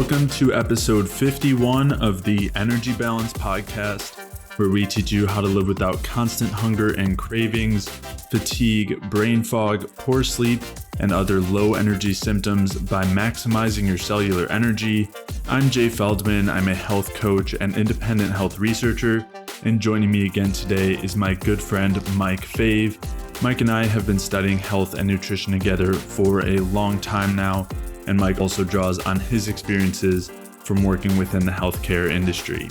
Welcome to episode 51 of the Energy Balance Podcast, where we teach you how to live without constant hunger and cravings, fatigue, brain fog, poor sleep, and other low energy symptoms by maximizing your cellular energy. I'm Jay Feldman. I'm a health coach and independent health researcher, and joining me again today is my good friend Mike Fave. Mike and I have been studying health and nutrition together for a long time now, and Mike also draws on his experiences from working within the healthcare industry.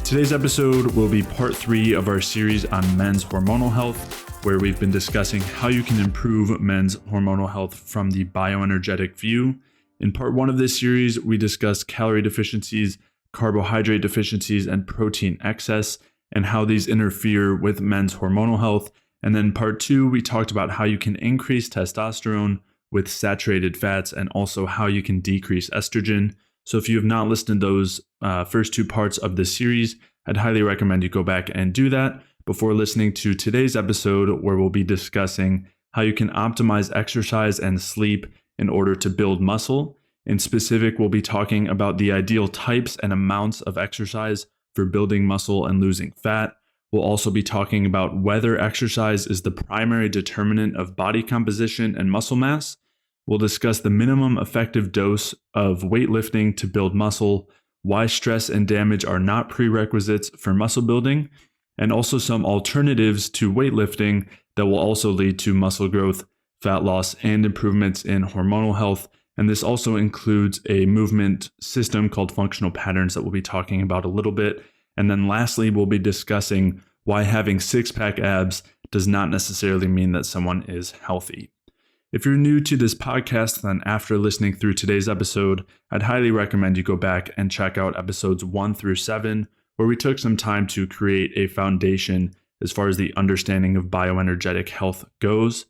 Today's episode will be part 3 of our series on men's hormonal health, where we've been discussing how you can improve men's hormonal health from the bioenergetic view. In part 1 of this series, we discussed calorie deficiencies, carbohydrate deficiencies, and protein excess, and how these interfere with men's hormonal health. And then part 2, we talked about how you can increase testosterone with saturated fats and also how you can decrease estrogen. So if you have not listened to those first 2 parts of this series, I'd highly recommend you go back and do that before listening to today's episode, where we'll be discussing how you can optimize exercise and sleep in order to build muscle. In specific, we'll be talking about the ideal types and amounts of exercise for building muscle and losing fat. We'll also be talking about whether exercise is the primary determinant of body composition and muscle mass. We'll discuss the minimum effective dose of weightlifting to build muscle, why stress and damage are not prerequisites for muscle building, and also some alternatives to weightlifting that will also lead to muscle growth, fat loss, and improvements in hormonal health. And this also includes a movement system called functional patterns that we'll be talking about a little bit. And then lastly, we'll be discussing why having six-pack abs does not necessarily mean that someone is healthy. If you're new to this podcast, then after listening through today's episode, I'd highly recommend you go back and check out episodes 1 through 7, where we took some time to create a foundation as far as the understanding of bioenergetic health goes.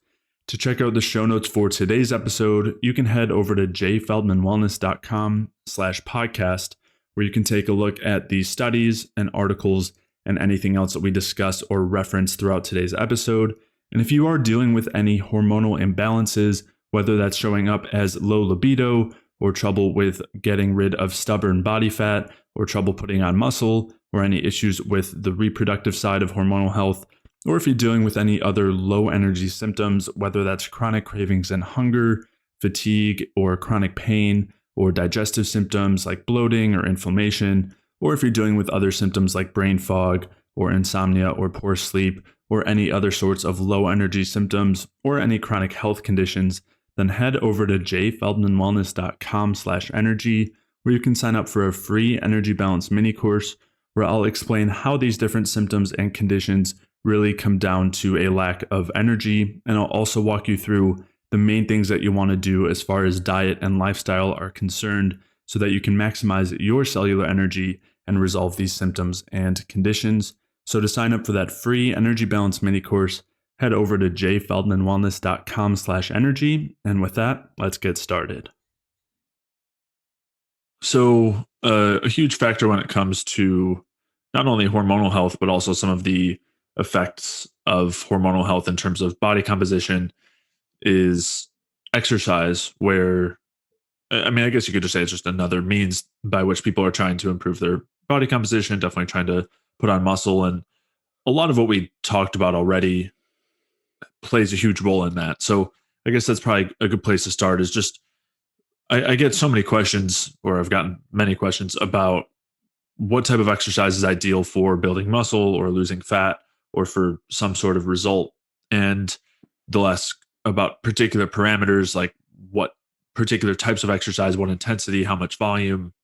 To check out the show notes for today's episode, you can head over to jayfeldmanwellness.com/podcast, where you can take a look at the studies and articles and anything else that we discuss or reference throughout today's episode. And if you are dealing with any hormonal imbalances, whether that's showing up as low libido or trouble with getting rid of stubborn body fat or trouble putting on muscle or any issues with the reproductive side of hormonal health, or if you're dealing with any other low energy symptoms, whether that's chronic cravings and hunger, fatigue, or chronic pain, or digestive symptoms like bloating or inflammation, or if you're dealing with other symptoms like brain fog or insomnia or poor sleep, or any other sorts of low energy symptoms or any chronic health conditions, then head over to jayfeldmanwellness.com/energy, where you can sign up for a free energy balance mini course where I'll explain how these different symptoms and conditions really come down to a lack of energy. And I'll also walk you through the main things that you want to do as far as diet and lifestyle are concerned, so that you can maximize your cellular energy and resolve these symptoms and conditions. So to sign up for that free energy balance mini course, head over to jayfeldmanwellness.com/energy. And with that, let's get started. So a huge factor when it comes to not only hormonal health, but also some of the effects of hormonal health in terms of body composition is exercise, where, I mean, I guess you could just say it's just another means by which people are trying to improve their body composition, definitely trying to put on muscle. And a lot of what we talked about already plays a huge role in that. So I guess that's probably a good place to start, is just, I get so many questions, or I've gotten many questions about what type of exercise is ideal for building muscle or losing fat or for some sort of result. And they'll ask about particular parameters, like what particular types of exercise, what intensity, how much volume,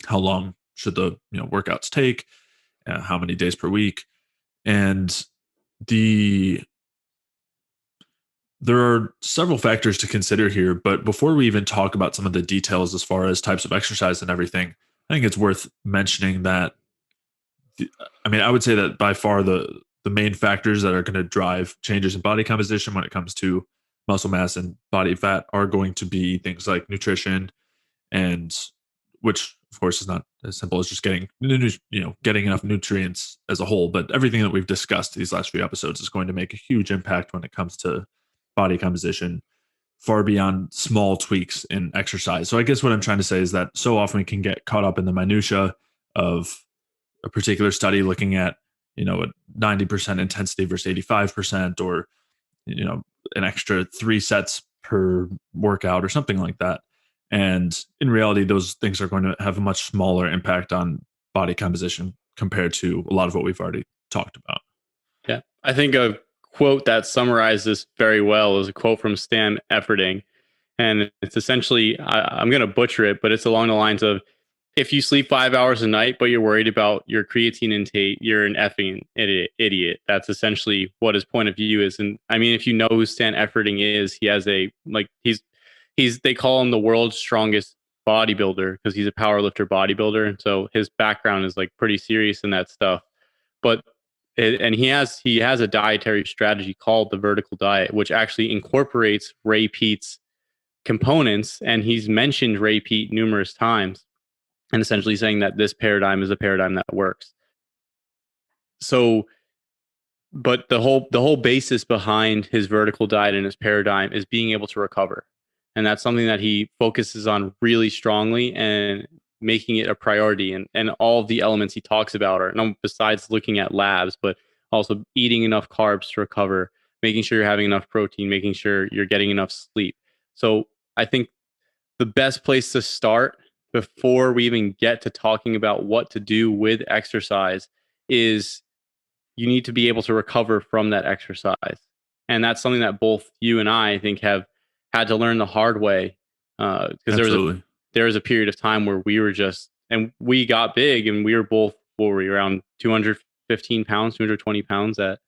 how long should the workouts take, how many days per week. And there are several factors to consider here, but before we even talk about some of the details as far as types of exercise and everything, I think it's worth mentioning that, I would say that by far the main factors that are going to drive changes in body composition when it comes to muscle mass and body fat are going to be things like nutrition, and which of course is not as simple as just getting enough nutrients as a whole, but everything that we've discussed these last few episodes is going to make a huge impact when it comes to body composition. far beyond small tweaks in exercise. So I guess what I'm trying to say is that so often we can get caught up in the minutia of a particular study looking at, a 90% intensity versus 85%, or, an extra 3 sets per workout or something like that. And in reality, those things are going to have a much smaller impact on body composition compared to a lot of what we've already talked about. Yeah. I think a quote that summarizes this very well is a quote from Stan Efferding. And it's essentially, I'm going to butcher it, but it's along the lines of, if you sleep 5 hours a night, but you're worried about your creatine intake, you're an effing idiot. That's essentially what his point of view is. And I mean, if you know who Stan Efferding is, he has they call him the world's strongest bodybuilder because he's a powerlifter bodybuilder. And so his background is like pretty serious in that stuff. But and he has a dietary strategy called the vertical diet, which actually incorporates Ray Peat's components. And he's mentioned Ray Peat numerous times, and essentially saying that this paradigm is a paradigm that works. So, but the whole basis behind his vertical diet and his paradigm is being able to recover. And that's something that he focuses on really strongly and making it a priority. And all of the elements he talks about are, besides looking at labs, but also eating enough carbs to recover, making sure you're having enough protein, making sure you're getting enough sleep. So I think the best place to start before we even get to talking about what to do with exercise is you need to be able to recover from that exercise. And that's something that both you and I think have had to learn the hard way. Because there was a period of time where we were and we got big, and we were both, around 215 pounds, 220 pounds at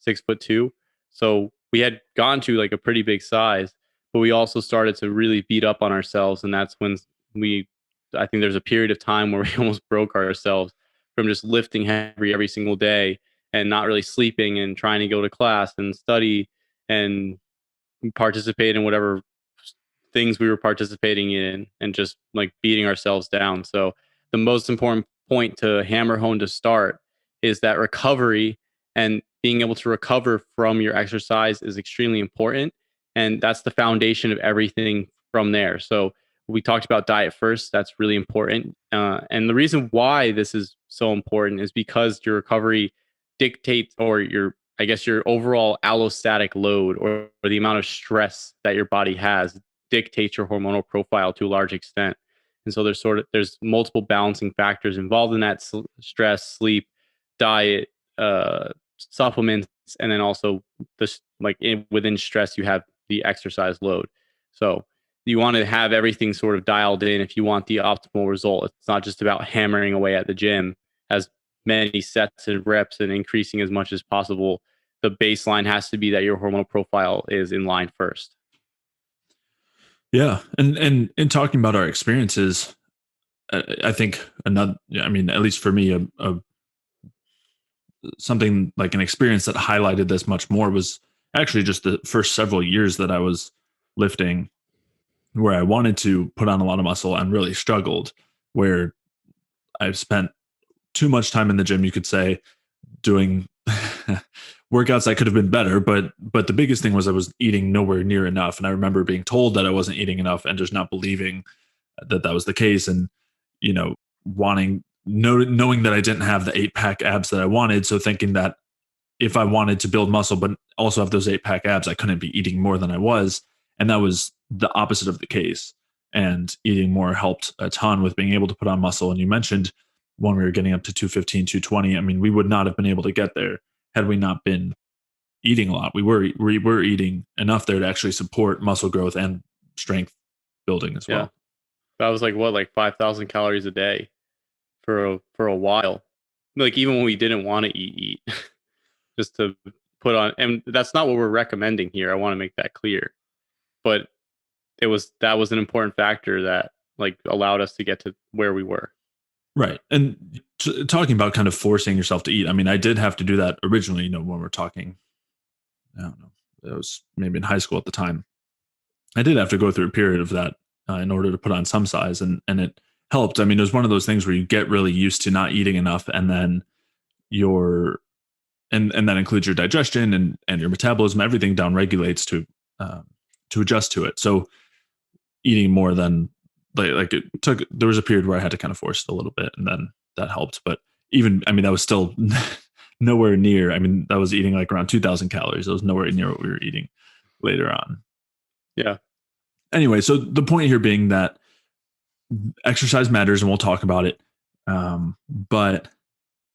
6'2". So we had gone to like a pretty big size, but we also started to really beat up on ourselves. And that's when I think there's a period of time where we almost broke ourselves from just lifting heavy every single day and not really sleeping and trying to go to class and study and participate in whatever things we were participating in, and just like beating ourselves down. So the most important point to hammer home to start is that recovery, and being able to recover from your exercise is extremely important. And that's the foundation of everything from there. So we talked about diet first. That's really important. And the reason why this is so important is because your recovery dictates, or your overall allostatic load, or the amount of stress that your body has, dictates your hormonal profile to a large extent. And so there's multiple balancing factors involved in that: stress, sleep, diet, supplements, and then also within stress you have the exercise load. So you want to have everything sort of dialed in if you want the optimal result. It's not just about hammering away at the gym as many sets and reps and increasing as much as possible. The baseline has to be that your hormonal profile is in line first. Yeah. And in talking about our experiences, I think at least for me, something like an experience that highlighted this much more was actually just the first several years that I was lifting, where I wanted to put on a lot of muscle and really struggled, where I've spent too much time in the gym, you could say, doing workouts that could have been better. But the biggest thing was I was eating nowhere near enough. And I remember being told that I wasn't eating enough and just not believing that was the case. And, knowing that I didn't have the 8-pack abs that I wanted. So thinking that if I wanted to build muscle, but also have those 8-pack abs, I couldn't be eating more than I was. And that was the opposite of the case. And eating more helped a ton with being able to put on muscle. And you mentioned when we were getting up to 215, 220, I mean, we would not have been able to get there had we not been eating a lot. We were eating enough there to actually support muscle growth and strength building as well. That was like 5,000 calories a day for a while. Like even when we didn't want to eat, just to put on, and that's not what we're recommending here. I want to make that clear. But that was an important factor that allowed us to get to where we were. Right. And talking about kind of forcing yourself to eat, I mean, I did have to do that originally, when we're talking, I don't know, it was maybe in high school at the time. I did have to go through a period of that in order to put on some size, and it helped. I mean, it was one of those things where you get really used to not eating enough, and then and that includes your digestion and your metabolism, everything down regulates to to adjust to it. So eating more than like it took, there was a period where I had to kind of force it a little bit, and then that helped. But even, I mean, that was still nowhere near. I mean, that was eating like around 2,000 calories. That was nowhere near what we were eating later on. Yeah. Anyway, so the point here being that exercise matters, and we'll talk about it. But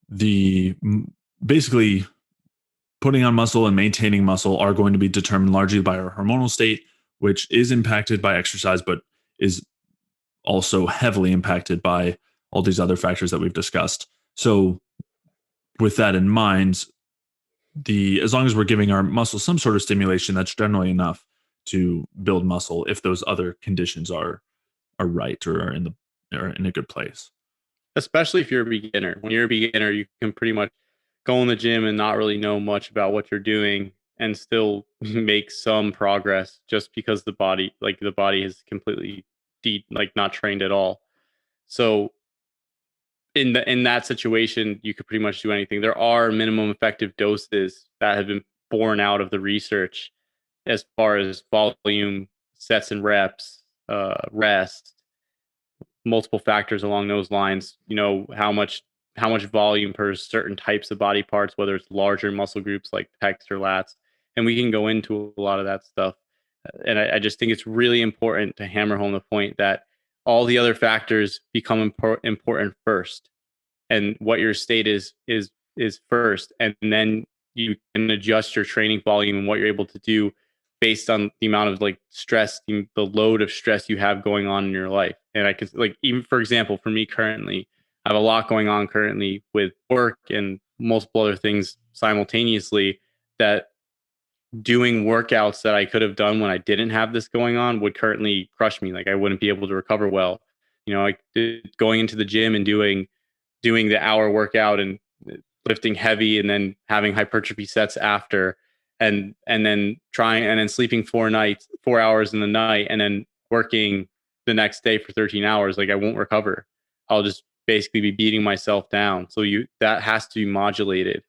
the basically putting on muscle and maintaining muscle are going to be determined largely by our hormonal state, which is impacted by exercise, but is also heavily impacted by all these other factors that we've discussed. So with that in mind, as long as we're giving our muscle some sort of stimulation, that's generally enough to build muscle if those other conditions are right, or are in a good place. Especially if you're a beginner. When you're a beginner, you can pretty much go in the gym and not really know much about what you're doing and still make some progress just because the body is completely not trained at all. So in that situation, you could pretty much do anything. There are minimum effective doses that have been borne out of the research as far as volume, sets and reps, rest, multiple factors along those lines. You know, how much volume per certain types of body parts, whether it's larger muscle groups like pecs or lats, and we can go into a lot of that stuff. And I just think it's really important to hammer home the point that all the other factors become important first, and what your state is first, and then you can adjust your training volume and what you're able to do based on the amount of like stress, the load of stress you have going on in your life. And I could, like, even for example, for me currently, I have a lot going on currently with work and multiple other things simultaneously, that doing workouts that I could have done when I didn't have this going on would currently crush me. Like I wouldn't be able to recover well. You know, like going into the gym and doing the hour workout and lifting heavy and then having hypertrophy sets after, and then sleeping 4 hours in the night, and then working the next day for 13 hours. Like I won't recover. I'll just basically be beating myself down. So that has to be modulated.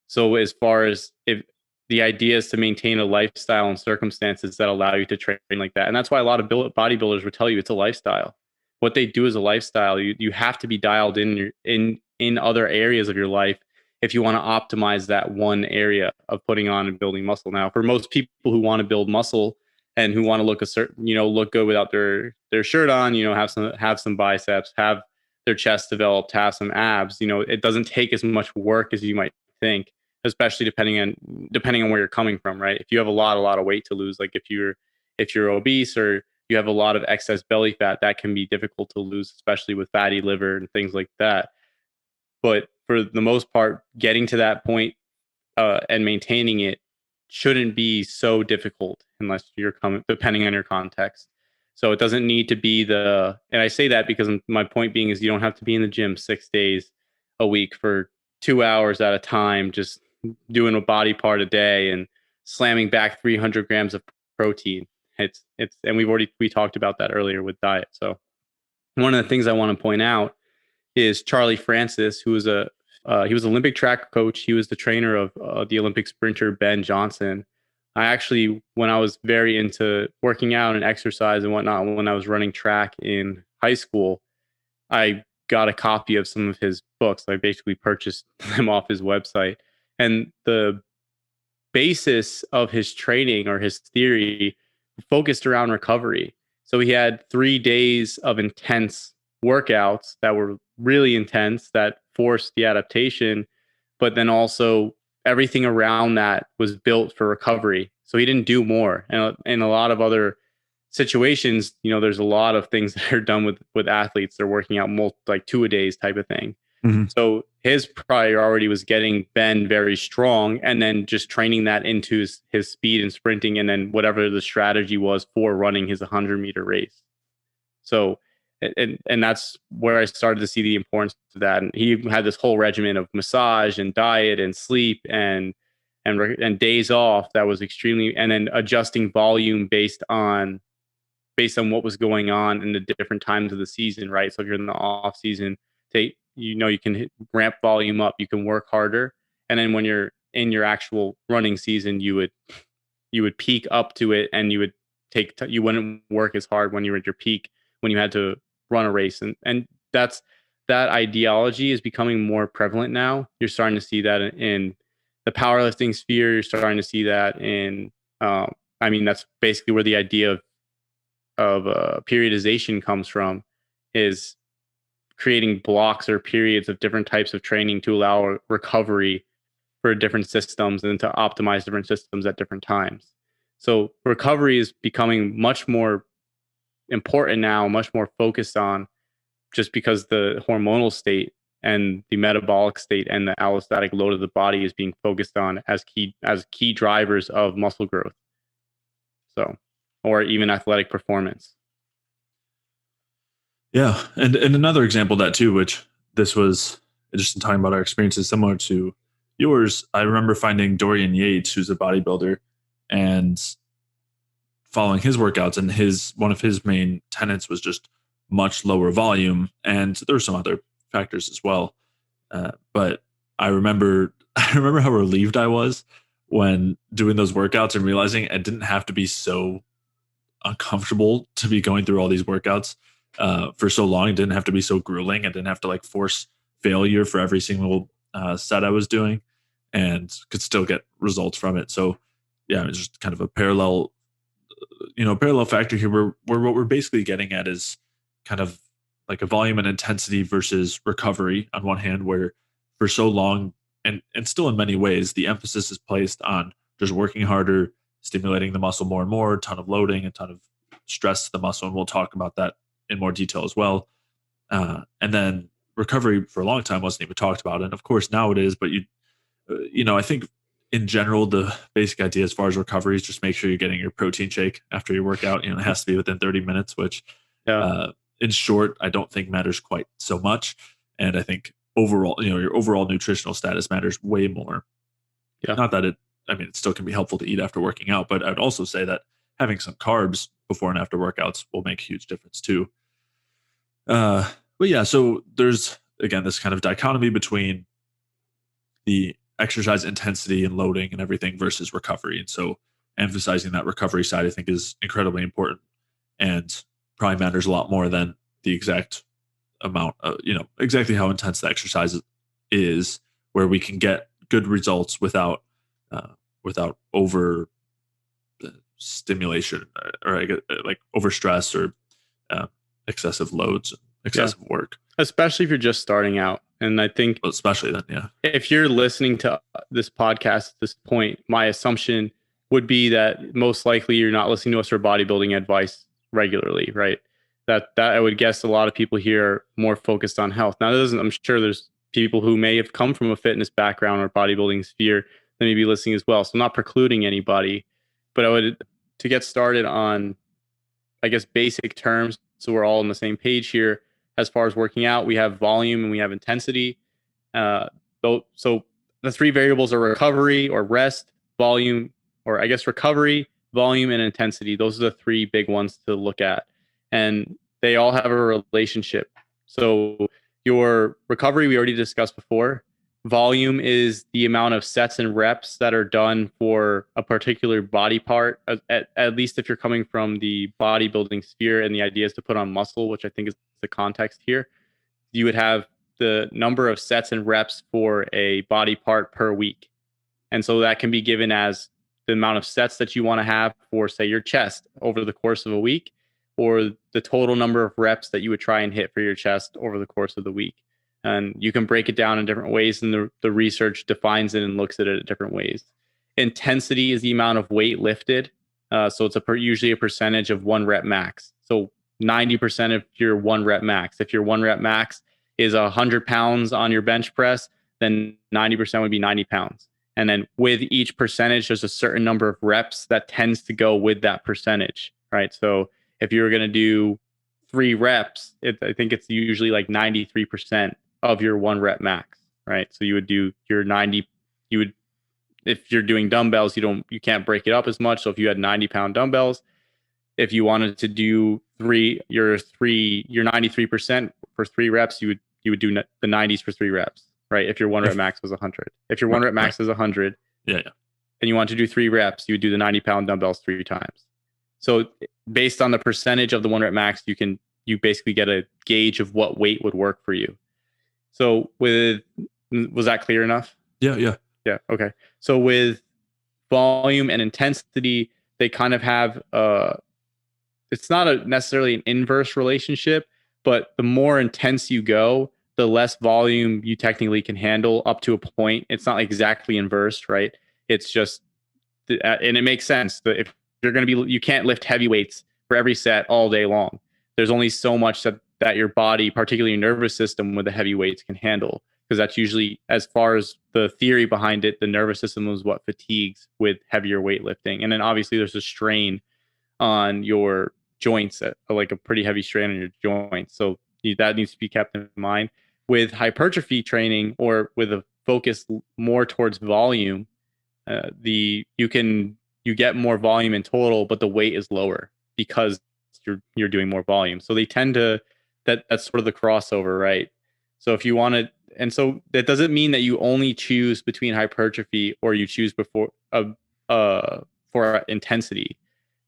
So as far as, if the idea is to maintain a lifestyle and circumstances that allow you to train like that. And that's why a lot of bodybuilders will tell you it's a lifestyle. What they do is a lifestyle. You have to be dialed in other areas of your life if you want to optimize that one area of putting on and building muscle. Now, for most people who want to build muscle and who want to look good without their shirt on, have some biceps, have their chest developed, have some abs, it doesn't take as much work as you might think, especially depending on where you're coming from, right? If you have a lot of weight to lose, like if you're obese or you have a lot of excess belly fat, that can be difficult to lose, especially with fatty liver and things like that. But for the most part, getting to that point and maintaining it shouldn't be so difficult unless you're depending on your context. So it doesn't need to be and I say that because my point being is you don't have to be in the gym 6 days a week for 2 hours at a time, just doing a body part a day and slamming back 300 grams of protein. And we talked about that earlier with diet. So one of the things I want to point out is Charlie Francis, who was he was an Olympic track coach. He was the trainer of the Olympic sprinter Ben Johnson. I actually, when I was very into working out and exercise and whatnot, when I was running track in high school, I got a copy of some of his books. I basically purchased them off his website. And the basis of his training or his theory focused around recovery. So he had 3 days of intense workouts that were really intense, that forced the adaptation, but then also everything around that was built for recovery. So he didn't do more. And in a lot of other situations, there's a lot of things that are done with athletes. They're working out like 2 a days type of thing. Mm-hmm. So his priority was getting Ben very strong and then just training that into his speed and sprinting, and then whatever the strategy was for running his 100-meter race. So, and that's where I started to see the importance of that. And he had this whole regimen of massage and diet and sleep and days off that was extremely, and then adjusting volume based on what was going on in the different times of the season, right? So if you're in the off season, you can ramp volume up, you can work harder, and then when you're in your actual running season, you would peak up to it, and you would you wouldn't work as hard when you were at your peak, when you had to run a race. And that ideology is becoming more prevalent now. You're starting to see that in the powerlifting sphere. You're starting to see that in, that's basically where the idea of periodization comes from, is creating blocks or periods of different types of training to allow recovery for different systems and to optimize different systems at different times. So recovery is becoming much more important now, much more focused on, just because the hormonal state and the metabolic state and the allostatic load of the body is being focused on as key drivers of muscle growth. So, or even athletic performance. Yeah. And another example of that too, which this was just in talking about our experiences similar to yours. I remember finding Dorian Yates, who's a bodybuilder, and following his workouts, and one of his main tenets was just much lower volume. And there were some other factors as well. But I remember how relieved I was when doing those workouts and realizing it didn't have to be so uncomfortable to be going through all these workouts for so long. It didn't have to be so grueling. I didn't have to like force failure for every single set I was doing, and could still get results from it. So yeah, it's just kind of a parallel factor here where what we're basically getting at is kind of like a volume and intensity versus recovery on one hand, where for so long and still in many ways, the emphasis is placed on just working harder, stimulating the muscle more and more, a ton of loading, a ton of stress to the muscle. And we'll talk about that in more detail as well. And then recovery for a long time wasn't even talked about. And of course now it is, but I think in general, the basic idea as far as recovery is just make sure you're getting your protein shake after your workout. It has to be within 30 minutes, which in short, I don't think matters quite so much. And I think overall, your overall nutritional status matters way more. Yeah. Not that it still can be helpful to eat after working out, but I'd also say that having some carbs before and after workouts will make a huge difference too. But yeah, so there's, again, this kind of dichotomy between the exercise intensity and loading and everything versus recovery. And so emphasizing that recovery side, I think, is incredibly important and probably matters a lot more than the exact amount of, exactly how intense the exercise is, where we can get good results without over stimulation or like over stress or excessive loads, excessive work. Especially if you're just starting out. And I think especially then, yeah. If you're listening to this podcast at this point, my assumption would be that most likely you're not listening to us for bodybuilding advice regularly, right? That I would guess a lot of people here are more focused on health. Now, I'm sure there's people who may have come from a fitness background or bodybuilding sphere that may be listening as well. So I'm not precluding anybody, but to get started on, I guess, basic terms, so we're all on the same page here. As far as working out, we have volume and we have intensity. So the three variables are recovery or rest, volume, or I guess recovery, volume, and intensity. Those are the three big ones to look at. And they all have a relationship. So your recovery, we already discussed before. Volume is the amount of sets and reps that are done for a particular body part, at least if you're coming from the bodybuilding sphere and the idea is to put on muscle, which I think is the context here. You would have the number of sets and reps for a body part per week. And so that can be given as the amount of sets that you want to have for, say, your chest over the course of a week, or the total number of reps that you would try and hit for your chest over the course of the week. And you can break it down in different ways, and the research defines it and looks at it in different ways. Intensity is the amount of weight lifted. So it's usually a percentage of 1 rep max. So 90% of your 1 rep max. If your 1 rep max is 100 pounds on your bench press, then 90% would be 90 pounds. And then with each percentage, there's a certain number of reps that tends to go with that percentage, right? So if you're going to do 3 reps, I think it's usually like 93% of your 1 rep max, right? So you would do your 90, if you're doing dumbbells, you can't break it up as much. So if you had 90-pound dumbbells, if you wanted to do your 93% for 3 reps, you would do the 90s for 3 reps, right? If your 1 rep max was 100. If your 1 rep max is 100, and you want to do 3 reps, you would do the 90-pound dumbbells 3 times. So based on the percentage of the 1 rep max, you basically get a gauge of what weight would work for you. So was that clear enough? Yeah. Okay. So with volume and intensity, they kind of have it's not necessarily an inverse relationship, but the more intense you go, the less volume you technically can handle up to a point. It's not exactly inverse, right? It's just, and it makes sense that if you're going to be, you can't lift heavy weights for every set all day long. There's only so much that your body, particularly your nervous system with the heavy weights, can handle. Because that's usually, as far as the theory behind it, the nervous system is what fatigues with heavier weightlifting. And then obviously there's a strain on your joints, like a pretty heavy strain on your joints. So that needs to be kept in mind. With hypertrophy training, or with a focus more towards volume, you get more volume in total, but the weight is lower because you're doing more volume. So they tend to, that's sort of the crossover, right? So if you want to, and so that doesn't mean that you only choose between hypertrophy or you choose for intensity.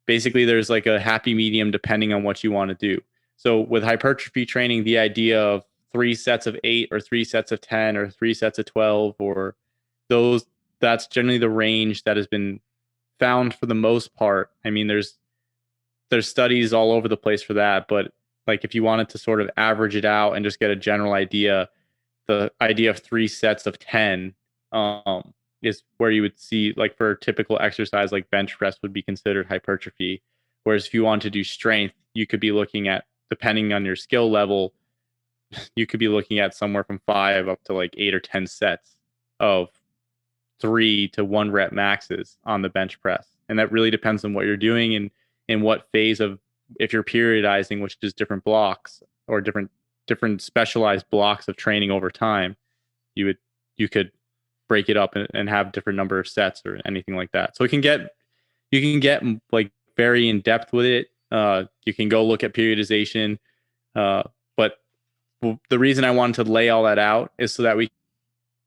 Basically, there's like a happy medium depending on what you want to do. So with hypertrophy training, the idea of 3 sets of 8 or 3 sets of 10 or 3 sets of 12 or those, that's generally the range that has been found for the most part. I mean, there's studies all over the place for that, but like if you wanted to sort of average it out and just get a general idea, the idea of 3 sets of 10 is where you would see, like for a typical exercise like bench press would be considered hypertrophy. Whereas if you want to do strength, you could be looking at, depending on your skill level, you could be looking at somewhere from 5 up to like 8 or 10 sets of 3 to 1 rep maxes on the bench press. And that really depends on what you're doing and in what phase of, if you're periodizing, which is different blocks or different specialized blocks of training over time, you could break it up and have different number of sets or anything like that. So you can get like very in depth with it. You can go look at periodization. But the reason I wanted to lay all that out is so that we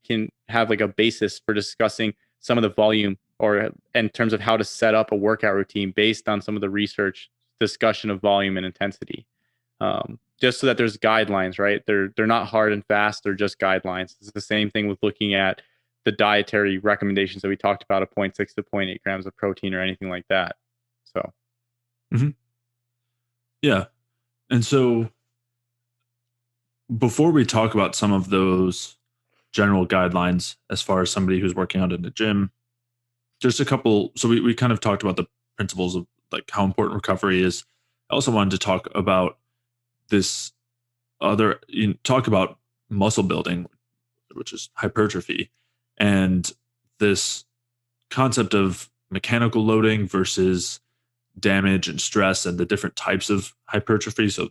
can have like a basis for discussing some of the volume, or in terms of how to set up a workout routine based on some of the research discussion of volume and intensity. Just so that there's guidelines, right? They're not hard and fast. They're just guidelines. It's the same thing with looking at the dietary recommendations that we talked about, 0.6 to 0.8 grams of protein or anything like that. So. Mm-hmm. Yeah. And so before we talk about some of those general guidelines, as far as somebody who's working out in the gym, just a couple. So we kind of talked about the principles of like how important recovery is. I also wanted to talk about this talk about muscle building, which is hypertrophy, and this concept of mechanical loading versus damage and stress, and the different types of hypertrophy. So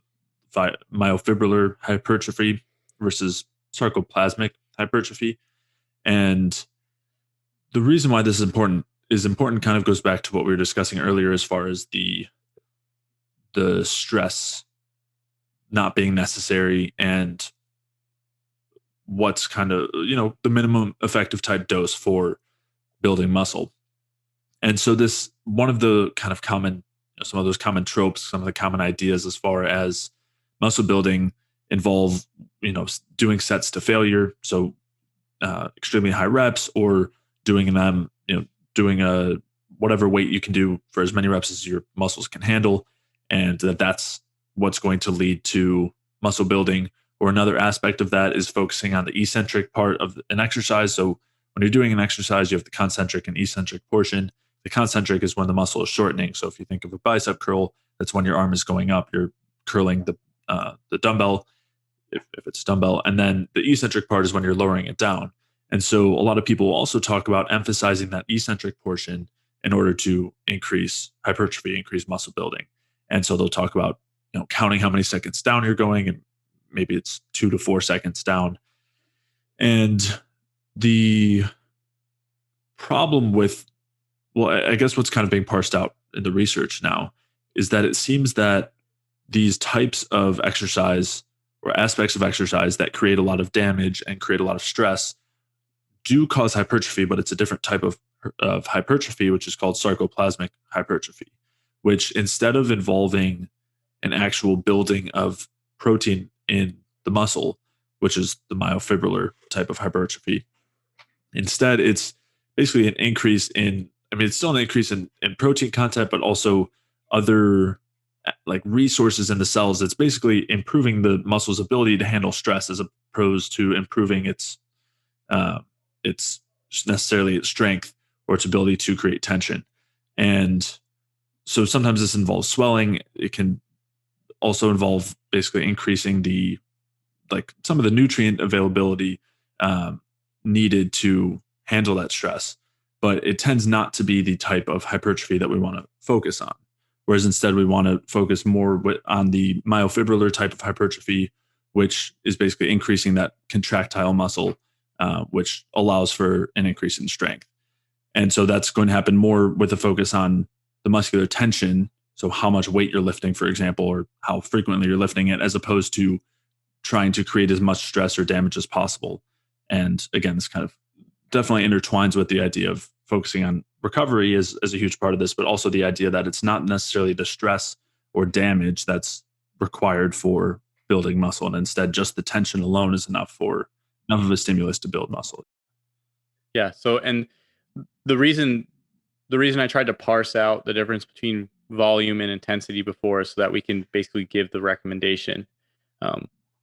myofibrillar hypertrophy versus sarcoplasmic hypertrophy. And the reason why this is important kind of goes back to what we were discussing earlier, as far as the stress not being necessary and what's kind of, the minimum effective type dose for building muscle. And so this, one of the kind of common, some of those common tropes, some of the common ideas as far as muscle building involve, doing sets to failure. So extremely high reps, or doing them, doing a whatever weight you can do for as many reps as your muscles can handle. And that's what's going to lead to muscle building. Or another aspect of that is focusing on the eccentric part of an exercise. So when you're doing an exercise, you have the concentric and eccentric portion. The concentric is when the muscle is shortening. So if you think of a bicep curl, that's when your arm is going up. You're curling the dumbbell, if it's dumbbell. And then the eccentric part is when you're lowering it down. And so a lot of people also talk about emphasizing that eccentric portion in order to increase hypertrophy, increase muscle building. And so they'll talk about, counting how many seconds down you're going, and maybe it's 2 to 4 seconds down. And the problem with, I guess what's kind of being parsed out in the research now is that it seems that these types of exercise, or aspects of exercise that create a lot of damage and create a lot of stress, do cause hypertrophy, but it's a different type of hypertrophy, which is called sarcoplasmic hypertrophy, which instead of involving an actual building of protein in the muscle, which is the myofibrillar type of hypertrophy, instead it's basically an increase in, I mean, it's still an increase in protein content, but also other like resources in the cells. It's basically improving the muscle's ability to handle stress as opposed to improving its necessarily its strength or its ability to create tension. And so sometimes this involves swelling. It can also involve basically increasing the like some of the nutrient availability needed to handle that stress. But it tends not to be the type of hypertrophy that we want to focus on. Whereas instead we want to focus more on the myofibrillar type of hypertrophy, which is basically increasing that contractile muscle, which allows for an increase in strength. And so that's going to happen more with a focus on the muscular tension. So how much weight you're lifting, for example, or how frequently you're lifting it, as opposed to trying to create as much stress or damage as possible. And again, this kind of definitely intertwines with the idea of focusing on recovery as a huge part of this, but also the idea that it's not necessarily the stress or damage that's required for building muscle. And instead, just the tension alone is enough of a stimulus to build muscle. Yeah. So, and the reason I tried to parse out the difference between volume and intensity before, so that we can basically give the recommendation.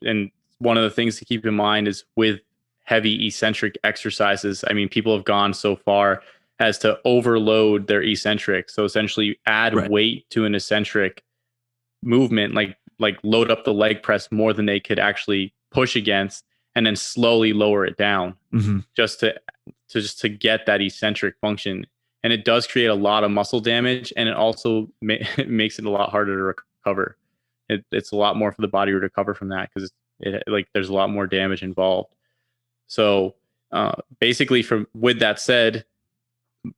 And one of the things to keep in mind is with heavy eccentric exercises, I mean, people have gone so far as to overload their eccentric. So essentially add weight to an eccentric movement, like load up the leg press more than they could actually push against, and then slowly lower it down just to get that eccentric function. And it does create a lot of muscle damage, and it also makes it a lot harder to recover. It's a lot more for the body to recover from that, because there's a lot more damage involved. So basically, with that said,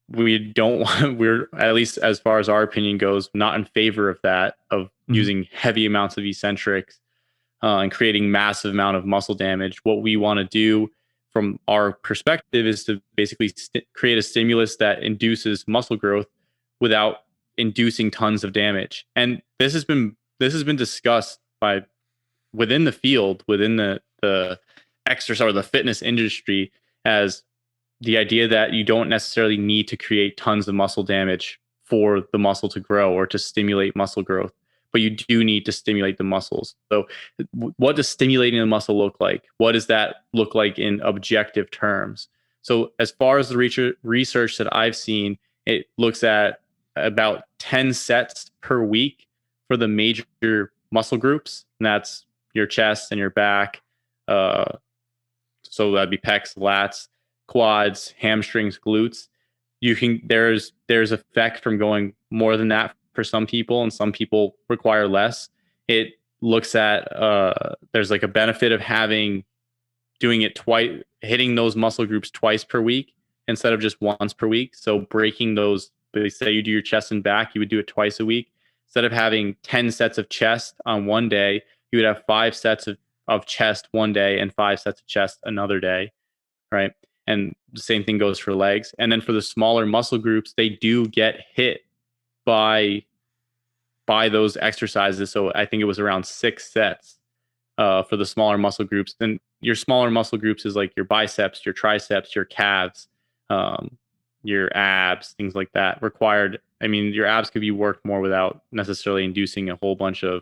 we don't want, we're, at least as far as our opinion goes, not in favor of that, of using heavy amounts of eccentrics and creating massive amount of muscle damage. What we want to do from our perspective is to basically create a stimulus that induces muscle growth without inducing tons of damage. And this has been discussed by within the field, within the exercise or the fitness industry, as the idea that you don't necessarily need to create tons of muscle damage for the muscle to grow or to stimulate muscle growth, but you do need to stimulate the muscles. So what does stimulating the muscle look like? What does that look like in objective terms? So as far as the research that I've seen, it looks at about 10 sets per week for the major muscle groups, and that's your chest and your back. So that'd be pecs, lats, quads, hamstrings, glutes. There's effect from going more than that for some people, and some people require less. It looks at there's like a benefit of doing it twice, hitting those muscle groups twice per week instead of just once per week. So breaking those, say you do your chest and back, you would do it twice a week. Instead of having 10 sets of chest on one day, you would have 5 sets of chest one day and 5 sets of chest another day, right? And the same thing goes for legs. And then for the smaller muscle groups, they do get hit by those exercises. So I think it was around 6 sets for the smaller muscle groups. And your smaller muscle groups is like your biceps, your triceps, your calves, your abs, things like that required. I mean, your abs could be worked more without necessarily inducing a whole bunch of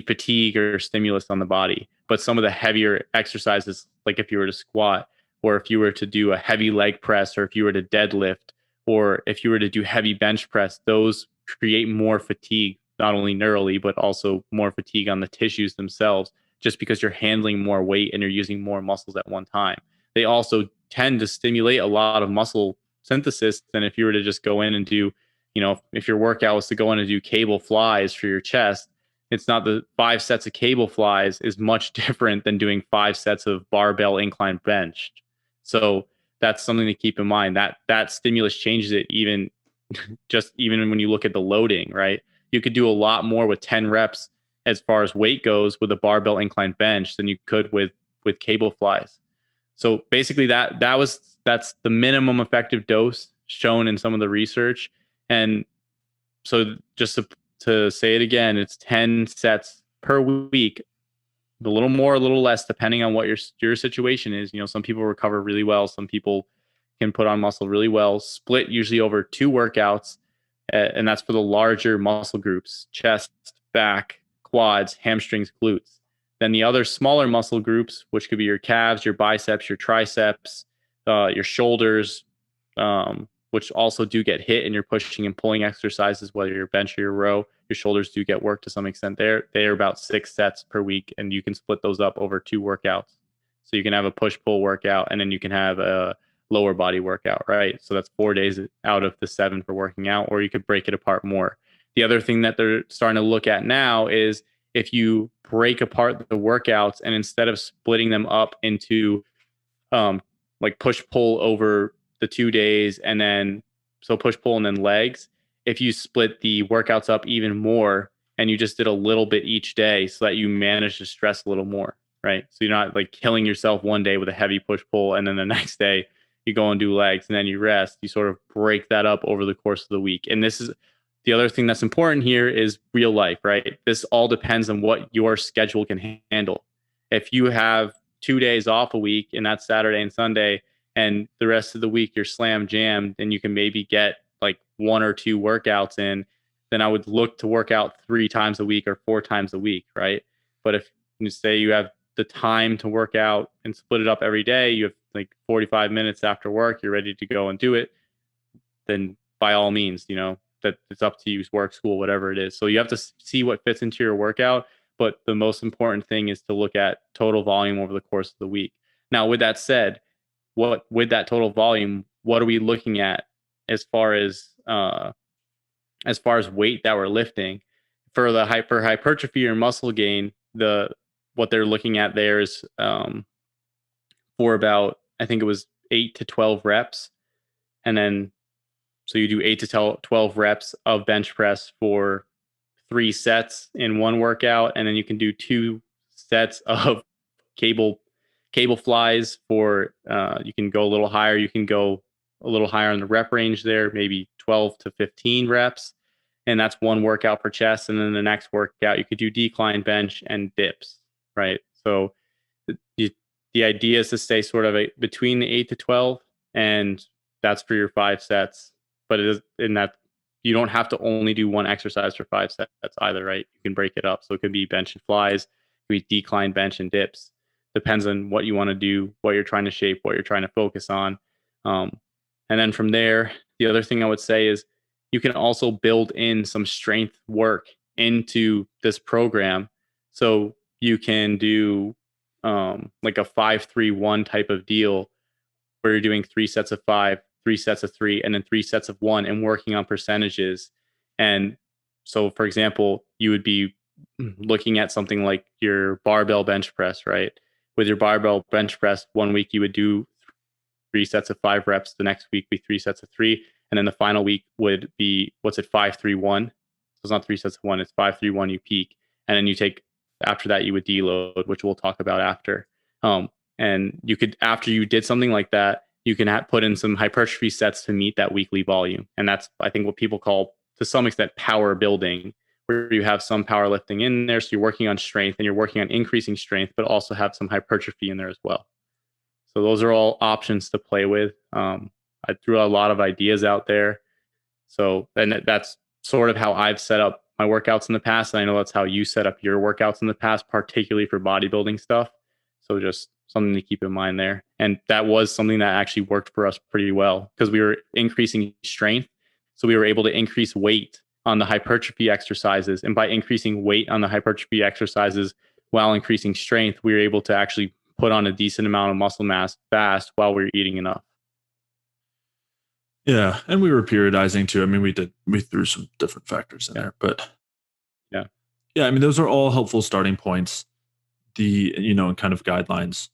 fatigue or stimulus on the body. But some of the heavier exercises, like if you were to squat, or if you were to do a heavy leg press, or if you were to deadlift, or if you were to do heavy bench press, those create more fatigue, not only neurally, but also more fatigue on the tissues themselves, just because you're handling more weight and you're using more muscles at one time. They also tend to stimulate a lot of muscle synthesis than if you were to just go in and do, if your workout was to go in and do cable flies for your chest. It's not the 5 sets of cable flies is much different than doing 5 sets of barbell incline bench. So that's something to keep in mind. That stimulus changes it even when you look at the loading, right? You could do a lot more with 10 reps as far as weight goes with a barbell incline bench than you could with cable flies. So basically that's the minimum effective dose shown in some of the research. And So just to say it again, it's 10 sets per week, a little more, a little less, depending on what your situation is. Some people recover really well. Some people can put on muscle really well. Split usually over 2 workouts, and that's for the larger muscle groups: chest, back, quads, hamstrings, glutes. Then the other smaller muscle groups, which could be your calves, your biceps, your triceps, your shoulders, which also do get hit in your pushing and pulling exercises, whether you're bench or your row. Your shoulders do get worked to some extent there. They are about 6 sets per week, and you can split those up over 2 workouts. So you can have a push-pull workout, and then you can have a lower body workout, right? So that's 4 days out of the 7 for working out, or you could break it apart more. The other thing that they're starting to look at now is if you break apart the workouts and instead of splitting them up into like push-pull over the 2 days, and then so push-pull and then legs, if you split the workouts up even more and you just did a little bit each day so that you manage to stress a little more, right? So you're not like killing yourself one day with a heavy push-pull and then the next day you go and do legs and then you rest. You sort of break that up over the course of the week. And this is the other thing that's important here is real life, right? This all depends on what your schedule can handle. If you have 2 days off a week and that's Saturday and Sunday, and the rest of the week you're slam jammed and you can maybe get like 1 or 2 workouts in, then I would look to work out 3 times a week or 4 times a week, right? But if you say you have the time to work out and split it up every day, you have like 45 minutes after work, you're ready to go and do it, then by all means, that it's up to you, work, school, whatever it is. So you have to see what fits into your workout. But the most important thing is to look at total volume over the course of the week. Now, with that said, with that total volume, what are we looking at as far as weight that we're lifting? For the hypertrophy or muscle gain, what they're looking at there is for about, I think it was 8 to 12 reps. And then, so you do 8 to 12 reps of bench press for 3 sets in one workout. And then you can do 2 sets of cable flies for, you can go a little higher. You can go a little higher on the rep range there, maybe 12 to 15 reps. And that's one workout for chest. And then the next workout, you could do decline bench and dips, right? So the idea is to stay sort of between the 8 to 12, and that's for your 5 sets. But it is in that you don't have to only do one exercise for 5 sets either, right? You can break it up. So it could be bench and flies, it could be decline bench and dips. Depends on what you want to do, what you're trying to shape, what you're trying to focus on. And then from there, the other thing I would say is you can also build in some strength work into this program. So you can do like a 5-3-1 type of deal where you're doing 3 sets of 5, 3 sets of 3, and then 3 sets of 1 and working on percentages. And so, for example, you would be looking at something like your barbell bench press, right? With your barbell bench press, 1 week you would do 3 sets of 5 reps. The next week be 3 sets of 3. And then the final week would be, 5-3-1. So it's not 3 sets of 1, it's 5-3-1, you peak. And then you take, after that, you would deload, which we'll talk about after. And you could, after you did something like that, you can put in some hypertrophy sets to meet that weekly volume. And that's, I think, what people call, to some extent, power building, where you have some powerlifting in there. So you're working on strength and you're working on increasing strength, but also have some hypertrophy in there as well. So those are all options to play with. I threw a lot of ideas out there. So, and that's sort of how I've set up my workouts in the past. And I know that's how you set up your workouts in the past, particularly for bodybuilding stuff. So just something to keep in mind there. And that was something that actually worked for us pretty well because we were increasing strength. So we were able to increase weight on the hypertrophy exercises. And by increasing weight on the hypertrophy exercises while increasing strength, we were able to actually put on a decent amount of muscle mass fast while we were eating enough. Yeah. And we were periodizing too. I mean, we threw some different factors in there, but yeah. I mean, those are all helpful starting points, kind of guidelines.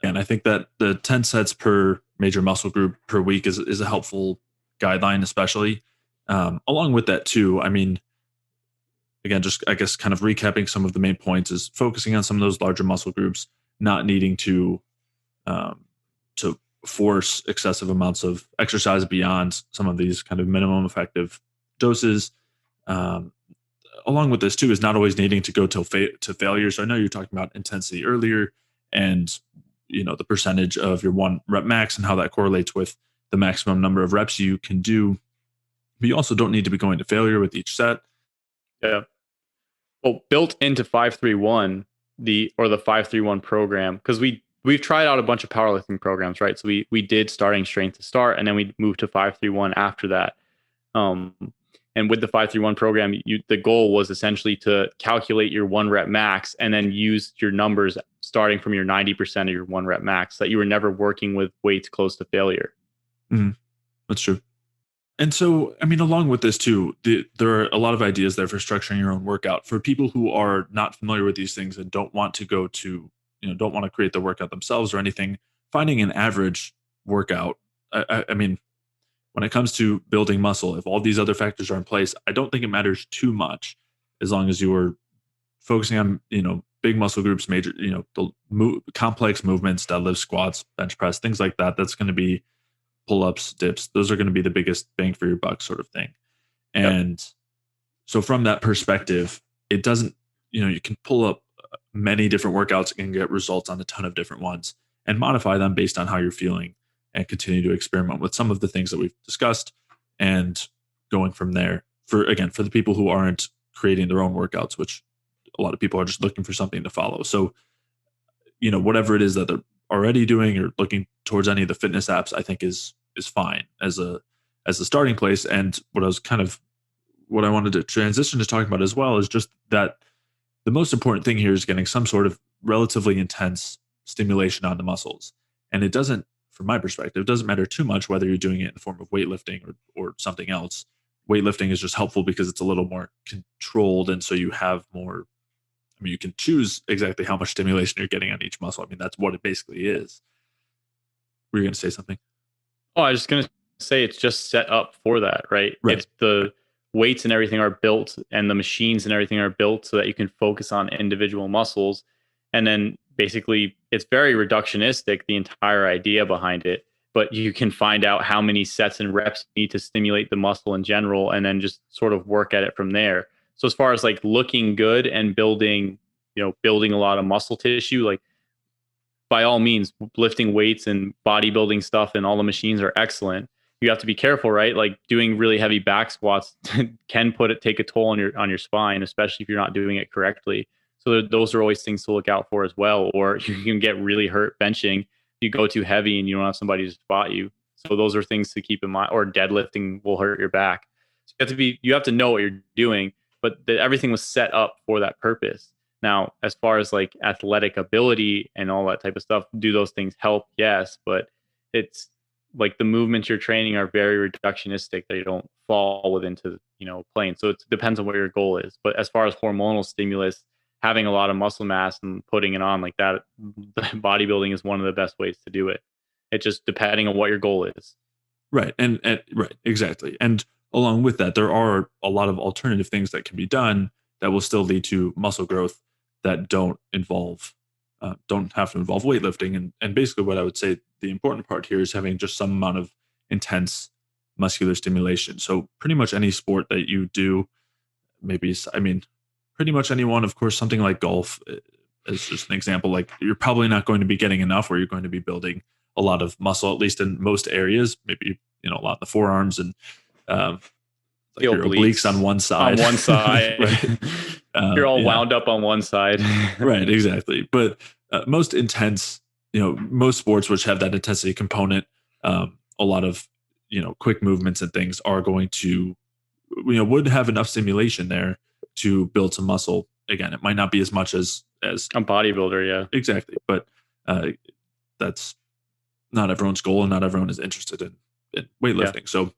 And I think that the 10 sets per major muscle group per week is a helpful guideline, especially. Along with that too, I mean, again, just I guess kind of recapping some of the main points is focusing on some of those larger muscle groups, not needing to force excessive amounts of exercise beyond some of these kind of minimum effective doses. Um, Along with this too is not always needing to go to failure. So I know you're talking about intensity earlier, and the percentage of your one rep max and how that correlates with the maximum number of reps you can do. But you also don't need to be going to failure with each set. Yeah. Well, built into 531, the 531 program, because we've tried out a bunch of powerlifting programs, right? So we did starting strength to start, and then we moved to 531 after that. And with the 531 program, the goal was essentially to calculate your one rep max and then use your numbers starting from your 90% of your one rep max, so that you were never working with weights close to failure. Mm-hmm. That's true. And so, I mean, along with this too, there are a lot of ideas there for structuring your own workout for people who are not familiar with these things and don't want to go to, don't want to create the workout themselves or anything. Finding an average workout, I mean, when it comes to building muscle, if all these other factors are in place, I don't think it matters too much as long as you are focusing on, big muscle groups, major, complex movements, deadlifts, squats, bench press, things like that. That's going to be pull-ups, dips. Those are going to be the biggest bang for your buck sort of thing. And so from that perspective, it doesn't, you can pull up many different workouts and get results on a ton of different ones and modify them based on how you're feeling and continue to experiment with some of the things that we've discussed and going from there. For the people who aren't creating their own workouts, which a lot of people are just looking for something to follow. So, whatever it is that they're already doing or looking towards any of the fitness apps, I think is fine as a starting place. And what I wanted to transition to talking about as well is just that the most important thing here is getting some sort of relatively intense stimulation on the muscles. And it doesn't, from my perspective, it doesn't matter too much whether you're doing it in the form of weightlifting or something else. Weightlifting is just helpful because it's a little more controlled. And so you have more, you can choose exactly how much stimulation you're getting on each muscle. I mean, that's what it basically is. Were you going to say something? Oh, I was just going to say it's just set up for that, right? It's the weights and everything are built, and the machines and everything are built so that you can focus on individual muscles. And then basically it's very reductionistic, the entire idea behind it, but you can find out how many sets and reps you need to stimulate the muscle in general, and then just sort of work at it from there. So as far as like looking good and building a lot of muscle tissue, like by all means, lifting weights and bodybuilding stuff and all the machines are excellent. You have to be careful, right? Like doing really heavy back squats can take a toll on your spine, especially if you're not doing it correctly. So those are always things to look out for as well. Or you can get really hurt benching if you go too heavy and you don't have somebody to spot you. So those are things to keep in mind. Or deadlifting will hurt your back. So you have to know what you're doing, but everything was set up for that purpose. Now, as far as like athletic ability and all that type of stuff, do those things help? Yes, but it's like the movements you're training are very reductionistic. They don't fall into plane. So it depends on what your goal is. But as far as hormonal stimulus, having a lot of muscle mass and putting it on like that, bodybuilding is one of the best ways to do it. It's just depending on what your goal is. Right. And right, exactly. And along with that, there are a lot of alternative things that can be done that will still lead to muscle growth that don't have to involve weightlifting. And basically what I would say the important part here is having just some amount of intense muscular stimulation. So pretty much any sport that you do, pretty much anyone, of course, something like golf is just an example. Like you're probably not going to be getting enough where you're going to be building a lot of muscle, at least in most areas, maybe, a lot in the forearms and like your obliques on one side. Right. You're all wound up on one side. Right, exactly. But most intense, most sports which have that intensity component, a lot of, quick movements and things are going to, would have enough stimulation there to build some muscle. Again, it might not be as much as a bodybuilder. Yeah, exactly. But that's not everyone's goal, and not everyone is interested in weightlifting. Yeah. So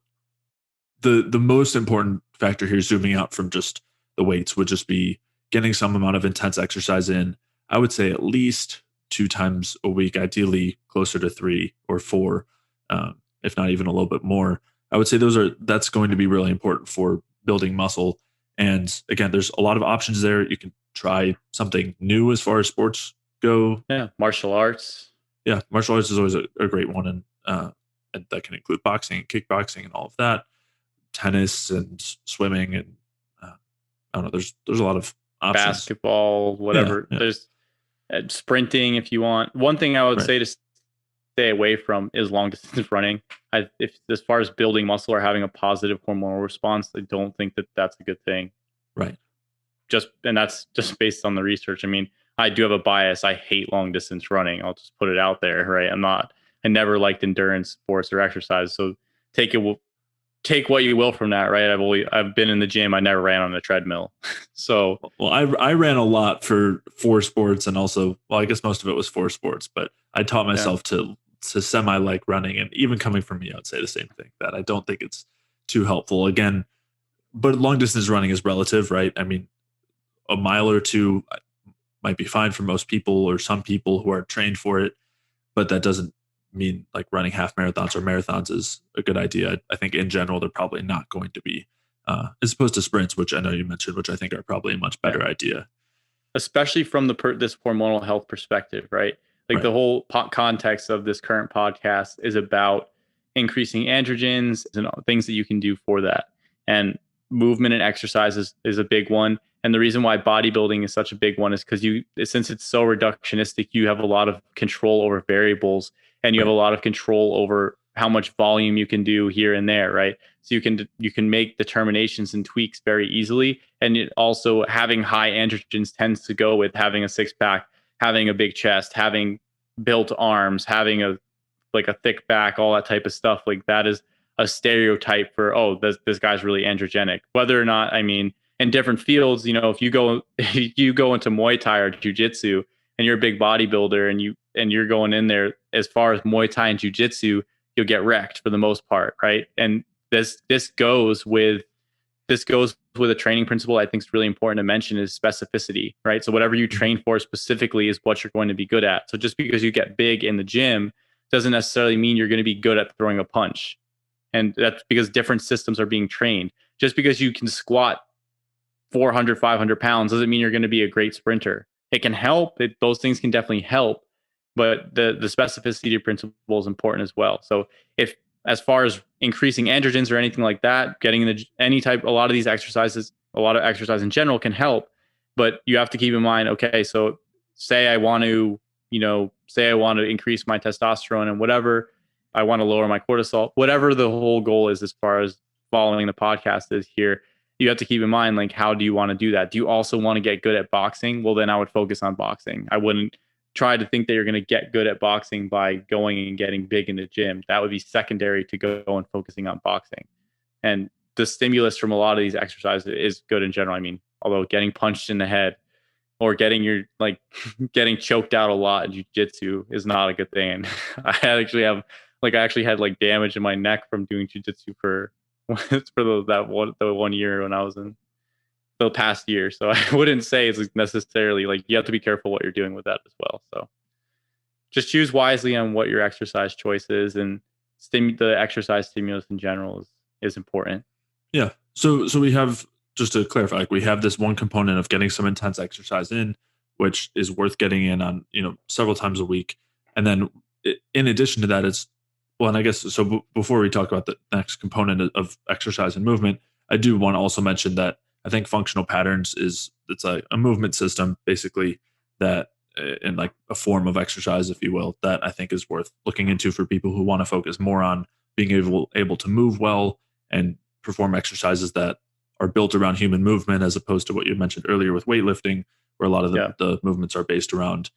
the most important factor here, zooming out from just the weights, would just be getting some amount of intense exercise in. I would say at least 2 times a week, ideally closer to 3 or 4, if not even a little bit more. I would say that's going to be really important for building muscle. And again, there's a lot of options there. You can try something new as far as sports go. Yeah, martial arts. Yeah, martial arts is always a great one, and that can include boxing and kickboxing and all of that. Tennis and swimming and I don't know. There's a lot of options. Basketball, whatever. Yeah. There's sprinting if you want. One thing I would Right. say to stay away from is long distance running. If as far as building muscle or having a positive hormonal response, I don't think that that's a good thing. Right. And that's just based on the research. I mean, I do have a bias. I hate long distance running. I'll just put it out there, right? I never liked endurance sports or exercise. So take what you will from that, right? I've been in the gym. I never ran on a treadmill. So, Well, I ran a lot for sports, and also, well, I guess most of it was for sports, but I taught yeah. myself to semi like running, and even coming from me, I would say the same thing, that I don't think it's too helpful. Again, but long distance running is relative, right? I mean, a mile or two might be fine for most people or some people who are trained for it, but that doesn't mean like running half marathons or marathons is a good idea. I think in general they're probably not going to be, as opposed to sprints, which I know you mentioned, which I think are probably a much better idea. Especially from this hormonal health perspective, right? Like Right. the whole context of this current podcast is about increasing androgens and things that you can do for that. And movement and exercise is a big one. And the reason why bodybuilding is such a big one is because since it's so reductionistic, you have a lot of control over variables, and you have a lot of control over how much volume you can do here and there, right? So you can make determinations and tweaks very easily. And it also, having high androgens tends to go with having a six pack, having a big chest, having built arms, having a thick back, all that type of stuff. Like that is a stereotype for, oh, this guy's really androgenic. Whether or not, I mean, in different fields, if you go if you go into Muay Thai or Jiu-Jitsu and you're a big bodybuilder and you're going in there, as far as Muay Thai and Jiu-Jitsu, you'll get wrecked for the most part, right? And this goes with a training principle I think is really important to mention, is specificity, right? So whatever you train for specifically is what you're going to be good at. So just because you get big in the gym doesn't necessarily mean you're going to be good at throwing a punch. And that's because different systems are being trained. Just because you can squat 400, 500 pounds doesn't mean you're going to be a great sprinter. It can help. Those things can definitely help, but the specificity principle is important as well. So if, as far as increasing androgens or anything like that, getting in a lot of these exercises, a lot of exercise in general can help, but you have to keep in mind, okay, so say I want to increase my testosterone and whatever, I want to lower my cortisol, whatever the whole goal is as far as following the podcast is here, you have to keep in mind, like, how do you want to do that? Do you also want to get good at boxing? Well, then I would focus on boxing. I wouldn't try to think that you're going to get good at boxing by going and getting big in the gym. That would be secondary to go and focusing on boxing. And the stimulus from a lot of these exercises is good in general. I mean, although getting punched in the head or getting getting choked out a lot in jiu-jitsu is not a good thing. And I actually had like damage in my neck from doing jiu-jitsu for the 1 year when I was in the past year. So I wouldn't say it's necessarily like, you have to be careful what you're doing with that as well. So just choose wisely on what your exercise choice is, and the exercise stimulus in general is important. Yeah. So we have, just to clarify, like we have this one component of getting some intense exercise in, which is worth getting in on, several times a week. And then in addition to that, and I guess, so before we talk about the next component of exercise and movement, I do want to also mention that I think functional patterns it's a movement system, basically, that in like a form of exercise, if you will, that I think is worth looking into for people who want to focus more on being able to move well and perform exercises that are built around human movement, as opposed to what you mentioned earlier with weightlifting, where a lot of the movements are based around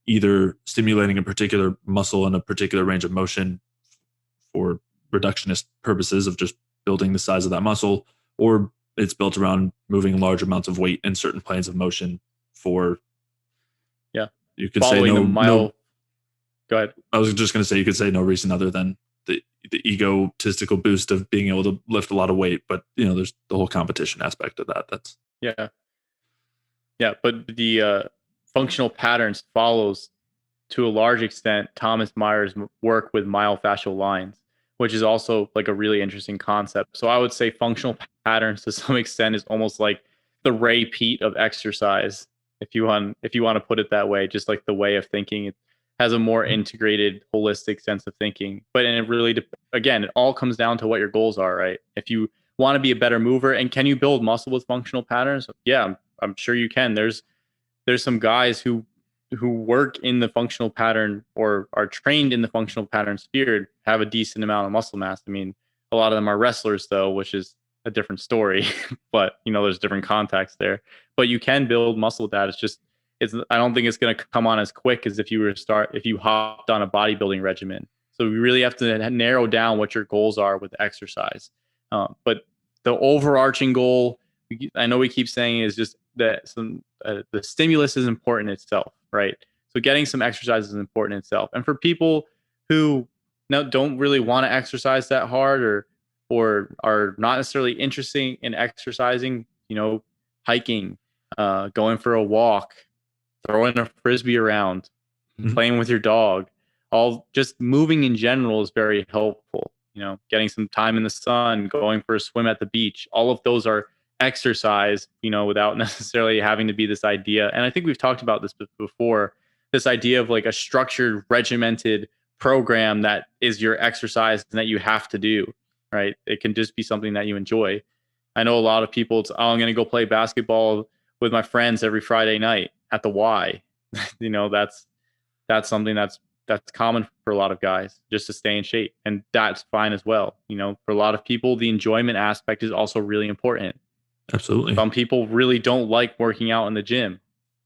either stimulating a particular muscle in a particular range of motion for reductionist purposes of just building the size of that muscle, or it's built around moving large amounts of weight in certain planes of motion for, you could following say the mile. Go ahead. I was just going to say, you could say no reason other than the egotistical boost of being able to lift a lot of weight, but there's the whole competition aspect of that. That's but the functional patterns follows to a large extent Thomas Meyer's work with myofascial lines, which is also like a really interesting concept. So I would say functional patterns to some extent is almost like the Ray Peat of exercise, if you want to put it that way, just like the way of thinking. It has a more integrated, holistic sense of thinking. But and it really, again, it all comes down to what your goals are, right? If you want to be a better mover. And can you build muscle with functional patterns? Yeah, I'm sure you can. There's some guys who work in the functional pattern or are trained in the functional pattern sphere, have a decent amount of muscle mass. I mean, a lot of them are wrestlers though, which is a different story, but there's different context there. But you can build muscle with that. I don't think it's going to come on as quick as if you hopped on a bodybuilding regimen. So we really have to narrow down what your goals are with exercise. But the overarching goal, I know we keep saying, is just that the stimulus is important itself, right? So getting some exercise is important itself. And for people who don't really want to exercise that hard or are not necessarily interested in exercising, hiking, going for a walk, throwing a frisbee around, playing with your dog, all just moving in general is very helpful. Getting some time in the sun, going for a swim at the beach, all of those are exercise, without necessarily having to be this idea. And I think we've talked about this before, this idea of like a structured, regimented program that is your exercise and that you have to do, right? It can just be something that you enjoy. I know a lot of people, I'm going to go play basketball with my friends every Friday night at the Y. That's something that's common for a lot of guys, just to stay in shape. And that's fine as well. For a lot of people, the enjoyment aspect is also really important. Absolutely. Some people really don't like working out in the gym.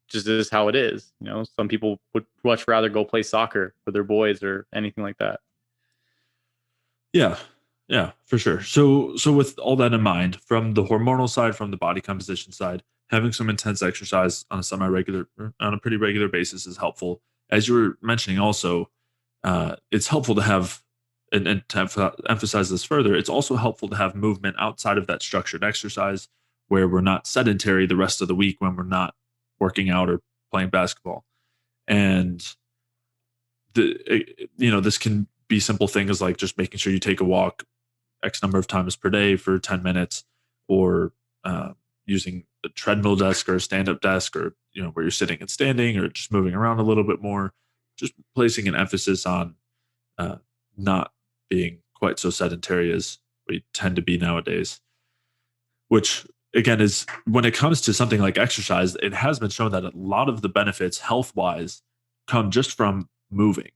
Just is how it is. Some people would much rather go play soccer with their boys or anything like that. Yeah, for sure. So with all that in mind, from the hormonal side, from the body composition side, having some intense exercise on a pretty regular basis is helpful. As you were mentioning also, it's helpful to have, and to emphasize this further, it's also helpful to have movement outside of that structured exercise where we're not sedentary the rest of the week when we're not working out or playing basketball. And this can be simple things like just making sure you take a walk X number of times per day for 10 minutes, or using a treadmill desk or a stand-up desk, or where you're sitting and standing, or just moving around a little bit more, just placing an emphasis on not being quite so sedentary as we tend to be nowadays. Which again is, when it comes to something like exercise, it has been shown that a lot of the benefits health-wise come just from moving,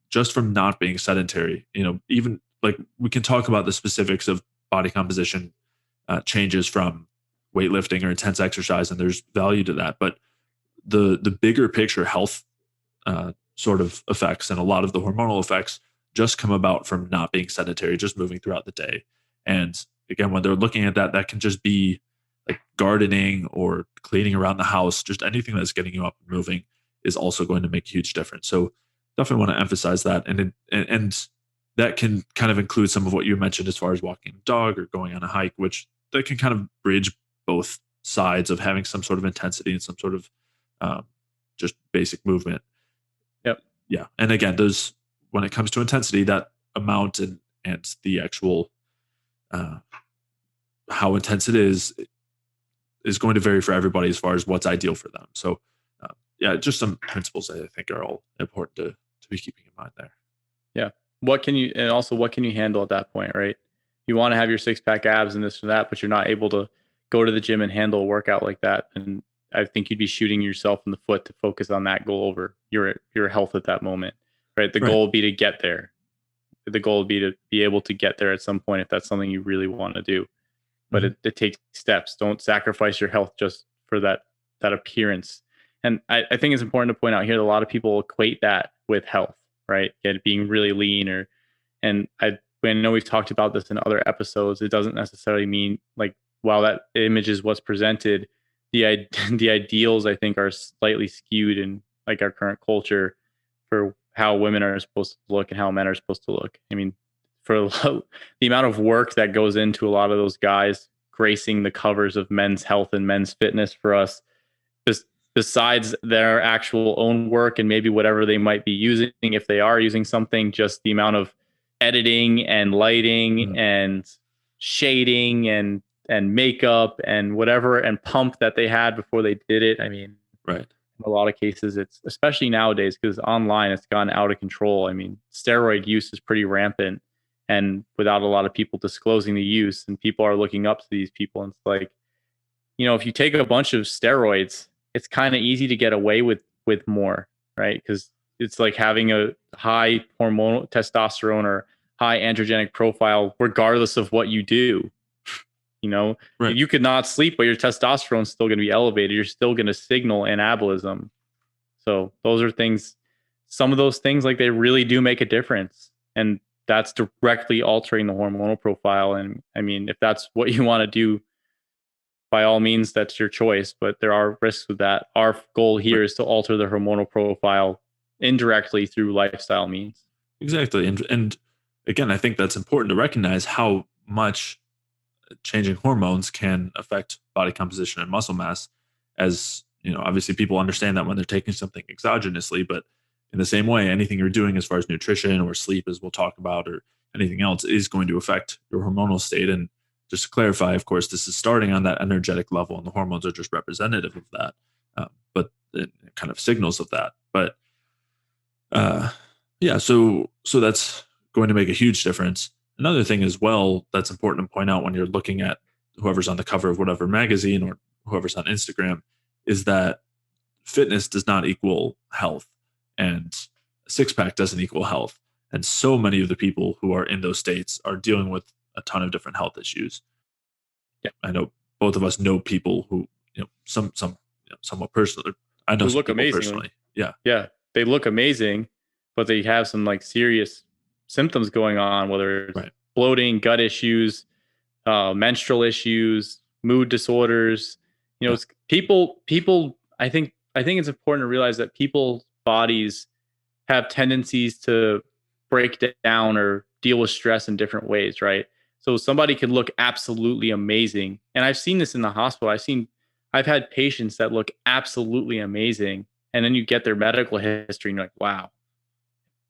just from not being sedentary. Even like, we can talk about the specifics of body composition changes from weightlifting or intense exercise, and there's value to that. But the bigger picture health sort of effects and a lot of the hormonal effects just come about from not being sedentary, just moving throughout the day. And again, when they're looking at that, that can just be like gardening or cleaning around the house. Just anything that's getting you up and moving is also going to make a huge difference. So definitely want to emphasize that. And that can kind of include some of what you mentioned as far as walking a dog or going on a hike, which that can kind of bridge both sides of having some sort of intensity and some sort of just basic movement. Yep. Yeah. And again, when it comes to intensity, that amount and the actual how intense it is going to vary for everybody as far as what's ideal for them. So yeah, just some principles that I think are all important to be keeping in mind there. Yeah. What can you handle at that point, right? You want to have your 6-pack abs and this and that, but you're not able to go to the gym and handle a workout like that. And I think you'd be shooting yourself in the foot to focus on that goal over your health at that moment, right? The goal would be to get there. The goal would be to be able to get there at some point if that's something you really want to do. But it takes steps. Don't sacrifice your health just for that appearance. And I think it's important to point out here that a lot of people equate that with health, right? Being really lean I know we've talked about this in other episodes. It doesn't necessarily mean, like, while that image is what's presented, the ideals, I think, are slightly skewed in like our current culture for how women are supposed to look and how men are supposed to look. I mean, for the amount of work that goes into a lot of those guys gracing the covers of Men's Health and Men's Fitness for us, just besides their actual own work and maybe whatever they might be using, if they are using something, just the amount of editing and lighting and shading and makeup and whatever and pump that they had before they did it. I mean, right. In a lot of cases, it's, especially nowadays, because online it's gone out of control. I mean, steroid use is pretty rampant, and without a lot of people disclosing the use, and people are looking up to these people. And it's like, if you take a bunch of steroids, it's kind of easy to get away with more, right? Because it's like having a high hormonal testosterone or high androgenic profile, regardless of what you do. Right. You could not sleep, but your testosterone is still going to be elevated. You're still going to signal anabolism. So those are things, some of those things, like, they really do make a difference. And that's directly altering the hormonal profile. And I mean, if that's what you want to do, by all means, that's your choice. But there are risks with that. Our goal here is to alter the hormonal profile indirectly through lifestyle means. Exactly. And again, I think that's important to recognize how much changing hormones can affect body composition and muscle mass. As obviously people understand that when they're taking something exogenously, but in the same way, anything you're doing as far as nutrition or sleep, as we'll talk about, or anything else, is going to affect your hormonal state. And just to clarify, of course, this is starting on that energetic level, and the hormones are just representative of that, but it kind of signals of that. But yeah, so that's going to make a huge difference. Another thing as well that's important to point out when you're looking at whoever's on the cover of whatever magazine or whoever's on Instagram is that fitness does not equal health, and a six-pack doesn't equal health. And so many of the people who are in those states are dealing with a ton of different health issues. Yeah, I know both of us know people who, somewhat personally. I know who some look people amazing. personally. Yeah, they look amazing, but they have some like serious symptoms going on, whether it's bloating, gut issues, menstrual issues, mood disorders. It's people. I think it's important to realize that people's bodies have tendencies to break down or deal with stress in different ways, right? So somebody could look absolutely amazing, and I've seen this in the hospital. I've had patients that look absolutely amazing, and then you get their medical history, and you're like, wow.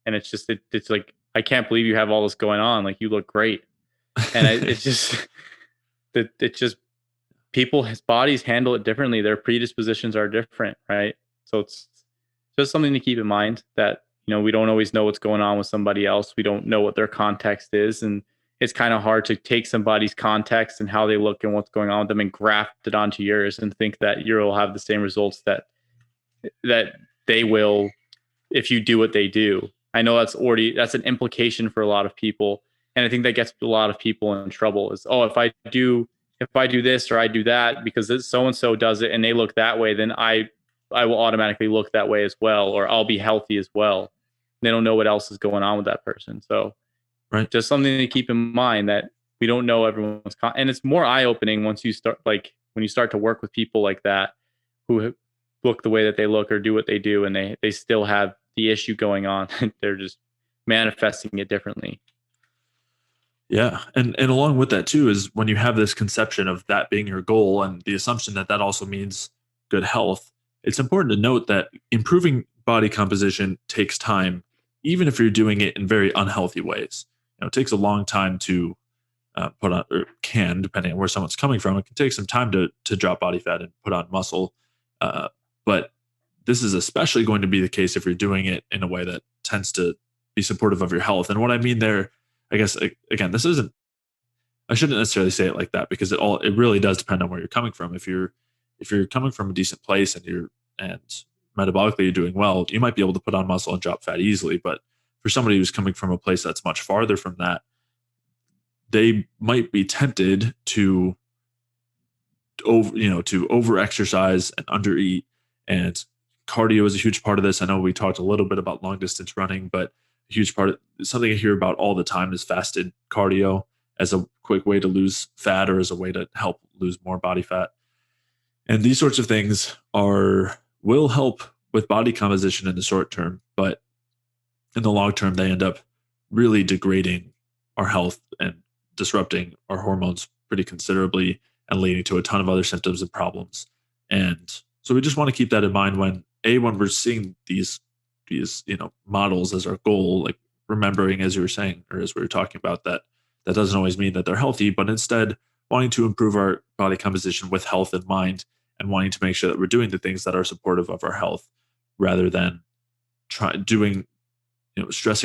And it's just it's like, I can't believe you have all this going on. Like, you look great, and it's just people's bodies handle it differently. Their predispositions are different, right? So it's just something to keep in mind, that we don't always know what's going on with somebody else. We don't know what their context is, and it's kind of hard to take somebody's context and how they look and what's going on with them and graft it onto yours and think that you'll have the same results that they will if you do what they do. I know that's an implication for a lot of people, and I think that gets a lot of people in trouble. Is, oh, if I do this or I do that because so and so does it and they look that way, then I will automatically look that way as well, or I'll be healthy as well. They don't know what else is going on with that person. So, just something to keep in mind, that we don't know everyone's and it's more eye-opening once you start, like, when you start to work with people like that who look the way that they look or do what they do, and they still have the issue going on. They're just manifesting it differently. Yeah. And along with that too, is when you have this conception of that being your goal and the assumption that also means good health, it's important to note that improving body composition takes time, even if you're doing it in very unhealthy ways. It takes a long time to put on, or can, depending on where someone's coming from, it can take some time to drop body fat and put on muscle. But this is especially going to be the case if you're doing it in a way that tends to be supportive of your health. And what I mean there, I guess, again, I shouldn't necessarily say it like that, because it really does depend on where you're coming from. If you're coming from a decent place and metabolically you're doing well, you might be able to put on muscle and drop fat easily. But for somebody who's coming from a place that's much farther from that, they might be tempted to over exercise and undereat. And cardio is a huge part of this. I know we talked a little bit about long distance running, but a huge part of something I hear about all the time is fasted cardio as a quick way to lose fat, or as a way to help lose more body fat. And these sorts of things will help with body composition in the short term, but in the long term, they end up really degrading our health and disrupting our hormones pretty considerably, and leading to a ton of other symptoms and problems. And so we just want to keep that in mind when we're seeing these models as our goal, like remembering, as you were saying, or as we were talking about, that doesn't always mean that they're healthy, but instead wanting to improve our body composition with health in mind, and wanting to make sure that we're doing the things that are supportive of our health, rather than stressing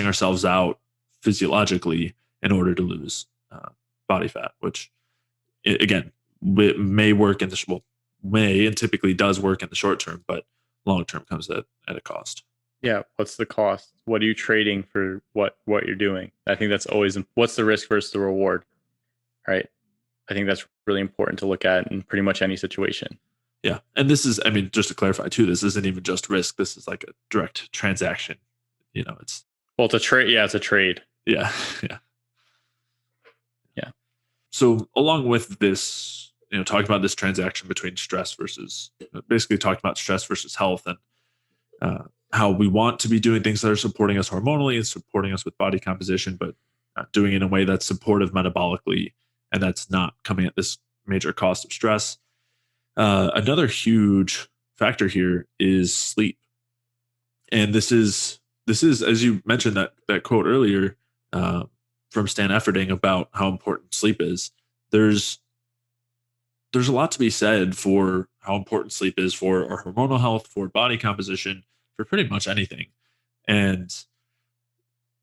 ourselves out physiologically in order to lose body fat, which again may work in may and typically does work in the short term, but long term comes at a cost. Yeah. What's the cost? What are you trading for what you're doing? I think that's always, what's the risk versus the reward, right? I think that's really important to look at in pretty much any situation. Yeah. And this is, I mean, just to clarify too, this isn't even just risk. This is like a direct transaction. It's a trade. Yeah. It's a trade. Yeah. Yeah. Yeah. So along with this, talking about this transaction between stress versus basically talking about stress versus health and how we want to be doing things that are supporting us hormonally and supporting us with body composition, but doing it in a way that's supportive metabolically and that's not coming at this major cost of stress. Another huge factor here is sleep. And this is, as you mentioned that quote earlier from Stan Efferding about how important sleep is. There's a lot to be said for how important sleep is for our hormonal health, for body composition, for pretty much anything. And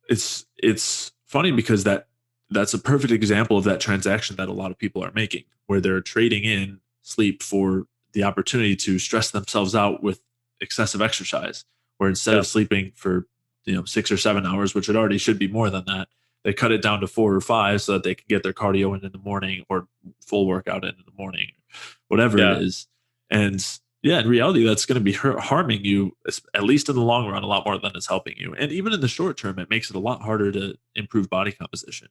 it's funny because that's a perfect example of that transaction that a lot of people are making, where they're trading in sleep for the opportunity to stress themselves out with excessive exercise, where instead of sleeping for 6 or 7 hours, which it already should be more than that, they cut it down to 4 or 5 so that they can get their cardio in the morning or full workout in the morning, whatever it is. And in reality, that's going to be harming you, at least in the long run, a lot more than it's helping you. And even in the short term, it makes it a lot harder to improve body composition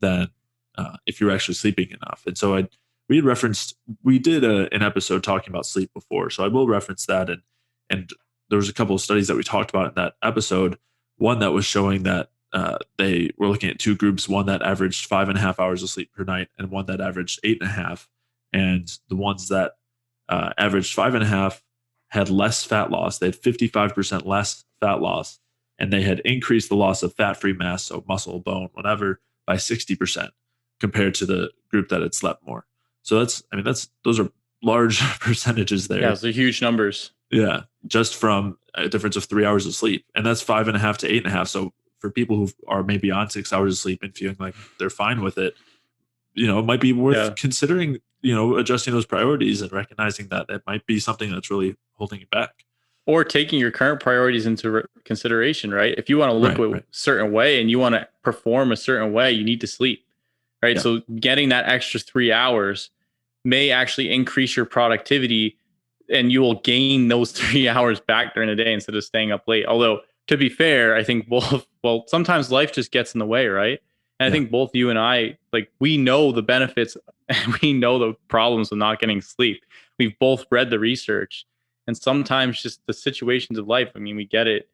than if you're actually sleeping enough. And so we did an episode talking about sleep before, so I will reference that. And there was a couple of studies that we talked about in that episode. One that was showing that they were looking at two groups, one that averaged 5.5 hours of sleep per night and one that averaged 8.5. And the ones that averaged 5.5 had less fat loss. They had 55% less fat loss, and they had increased the loss of fat-free mass, so muscle, bone, whatever, by 60% compared to the group that had slept more. So those are large percentages there. Yeah, those are huge numbers. Yeah, just from a difference of 3 hours of sleep, and that's 5.5 to 8.5. So for people who are maybe on 6 hours of sleep and feeling like they're fine with it, it might be worth considering, adjusting those priorities and recognizing that it might be something that's really holding you back. Or taking your current priorities into consideration, right? If you want to look a certain way and you want to perform a certain way, you need to sleep, right? Yeah. So getting that extra 3 hours may actually increase your productivity, and you will gain those 3 hours back during the day instead of staying up late. Although, to be fair, I think sometimes life just gets in the way, right? And I think both you and I, we know the benefits and we know the problems of not getting sleep. We've both read the research, and sometimes just the situations of life. I mean, we get it.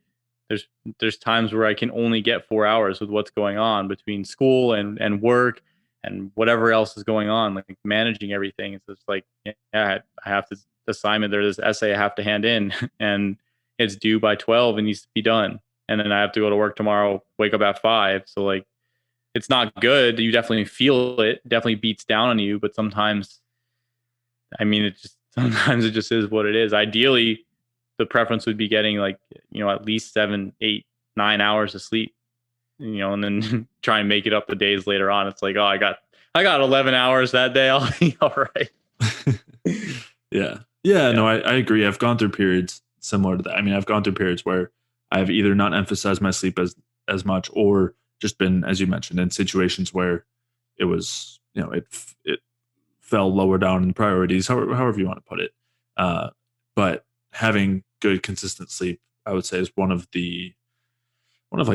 There's times where I can only get 4 hours with what's going on between school and work and whatever else is going on, like managing everything. It's just I have this assignment, there's this essay I have to hand in, and it's due by 12 and needs to be done. And then I have to go to work tomorrow, wake up at 5. So it's not good. You definitely feel it, definitely beats down on you. But sometimes, sometimes it just is what it is. Ideally, the preference would be getting at least 7, 8, 9 hours of sleep, and then try and make it up the days later on. It's like, oh, I got 11 hours that day. I'll be all right. Yeah. No, I agree. I've gone through periods similar to that. I mean, I've gone through periods where I've either not emphasized my sleep as much, or just been, as you mentioned, in situations where it was, it fell lower down in priorities, however you want to put it. But having good, consistent sleep, I would say, is one of the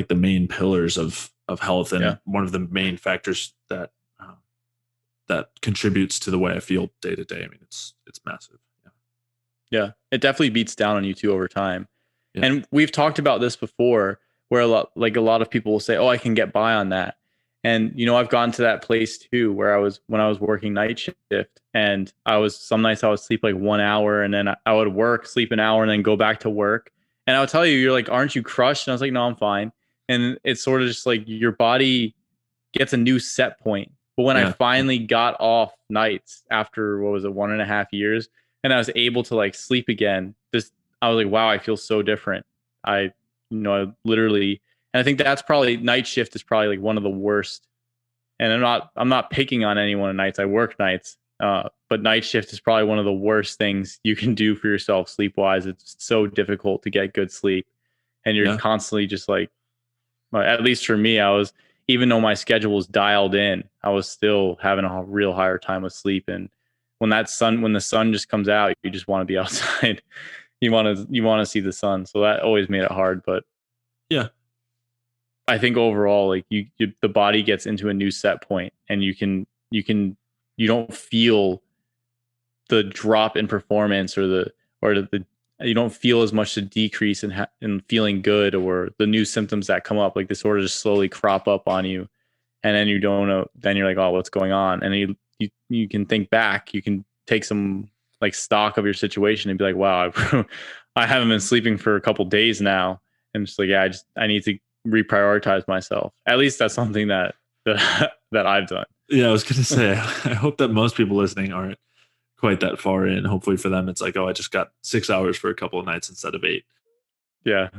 main pillars of health, and one of the main factors that contributes to the way I feel day to day. I mean, it's massive. Yeah, it definitely beats down on you too over time. Yeah. And we've talked about this before, where a lot of people will say, "Oh, I can get by on that." And I've gone to that place too, where when I was working night shift, and some nights I would sleep 1 hour, and then I would work, sleep an hour, and then go back to work. And I would tell you, you're like, "Aren't you crushed?" And I was like, "No, I'm fine." And it's sort of just your body gets a new set point. But when I finally got off nights after 1.5 years, and I was able to sleep again, I was like, wow, I feel so different. I literally, and I think that's probably, night shift is probably one of the worst and I'm not picking on anyone at nights. I work nights, but night shift is probably one of the worst things you can do for yourself sleep wise. It's so difficult to get good sleep, and you're constantly just like, well, at least for me, even though my schedule was dialed in, I was still having a real higher time with sleep. And when the sun just comes out, you just want to be outside. You want to see the sun. So that always made it hard. But yeah, I think overall, like the body gets into a new set point, and you don't feel the drop in performance or you don't feel as much the decrease in feeling good, or the new symptoms that come up, like they sort of just slowly crop up on you. And then you don't know, then you're like, oh, what's going on? And you can think back, you can take some like stock of your situation and be like, wow, I haven't been sleeping for a couple days now. And just like, yeah, I need to reprioritize myself. At least that's something that I've done. Yeah, I was going to say, I hope that most people listening aren't quite that far in. Hopefully for them, it's like, oh, I just got 6 hours for a couple of nights instead of 8. Yeah.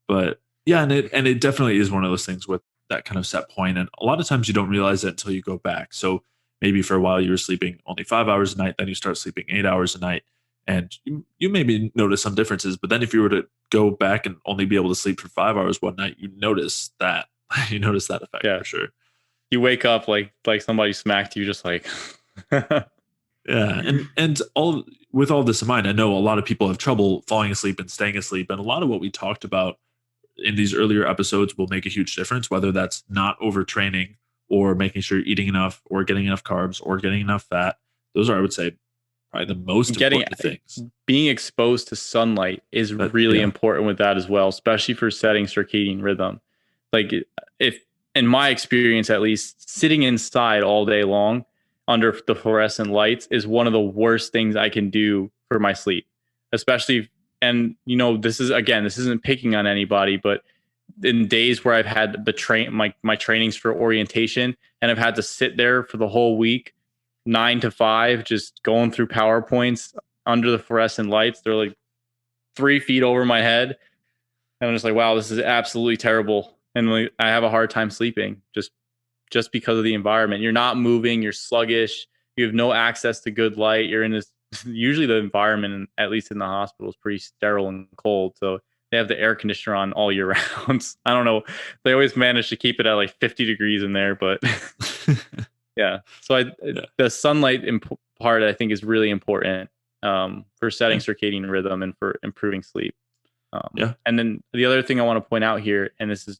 But yeah, and it definitely is one of those things with that kind of set point. And a lot of times you don't realize it until you go back. So maybe for a while you were sleeping only 5 hours a night, then you start sleeping 8 hours a night. And you maybe notice some differences. But then if you were to go back and only be able to sleep for 5 hours one night, you notice that effect for sure. You wake up like somebody smacked you, just like yeah. And with all this in mind, I know a lot of people have trouble falling asleep and staying asleep. And a lot of what we talked about in these earlier episodes will make a huge difference, whether that's not overtraining or making sure you're eating enough or getting enough carbs or getting enough fat. Those are, I would say, probably the most important things. Being exposed to sunlight is really important with that as well, especially for setting circadian rhythm. Like if, in my experience, at least, sitting inside all day long under the fluorescent lights is one of the worst things I can do for my sleep, especially. And this isn't picking on anybody, but in days where I've had my trainings for orientation, and I've had to sit there for the whole week, 9 to 5, just going through PowerPoints under the fluorescent lights. They're like 3 feet over my head, and I'm just like, wow, this is absolutely terrible. And I have a hard time sleeping just because of the environment. You're not moving, you're sluggish, you have no access to good light. You're in this, usually the environment, at least in the hospital, is pretty sterile and cold. So they have the air conditioner on all year round. I don't know. They always manage to keep it at like 50 degrees in there, but yeah. So the sunlight part, I think, is really important for setting circadian rhythm and for improving sleep. And then the other thing I want to point out here, and this is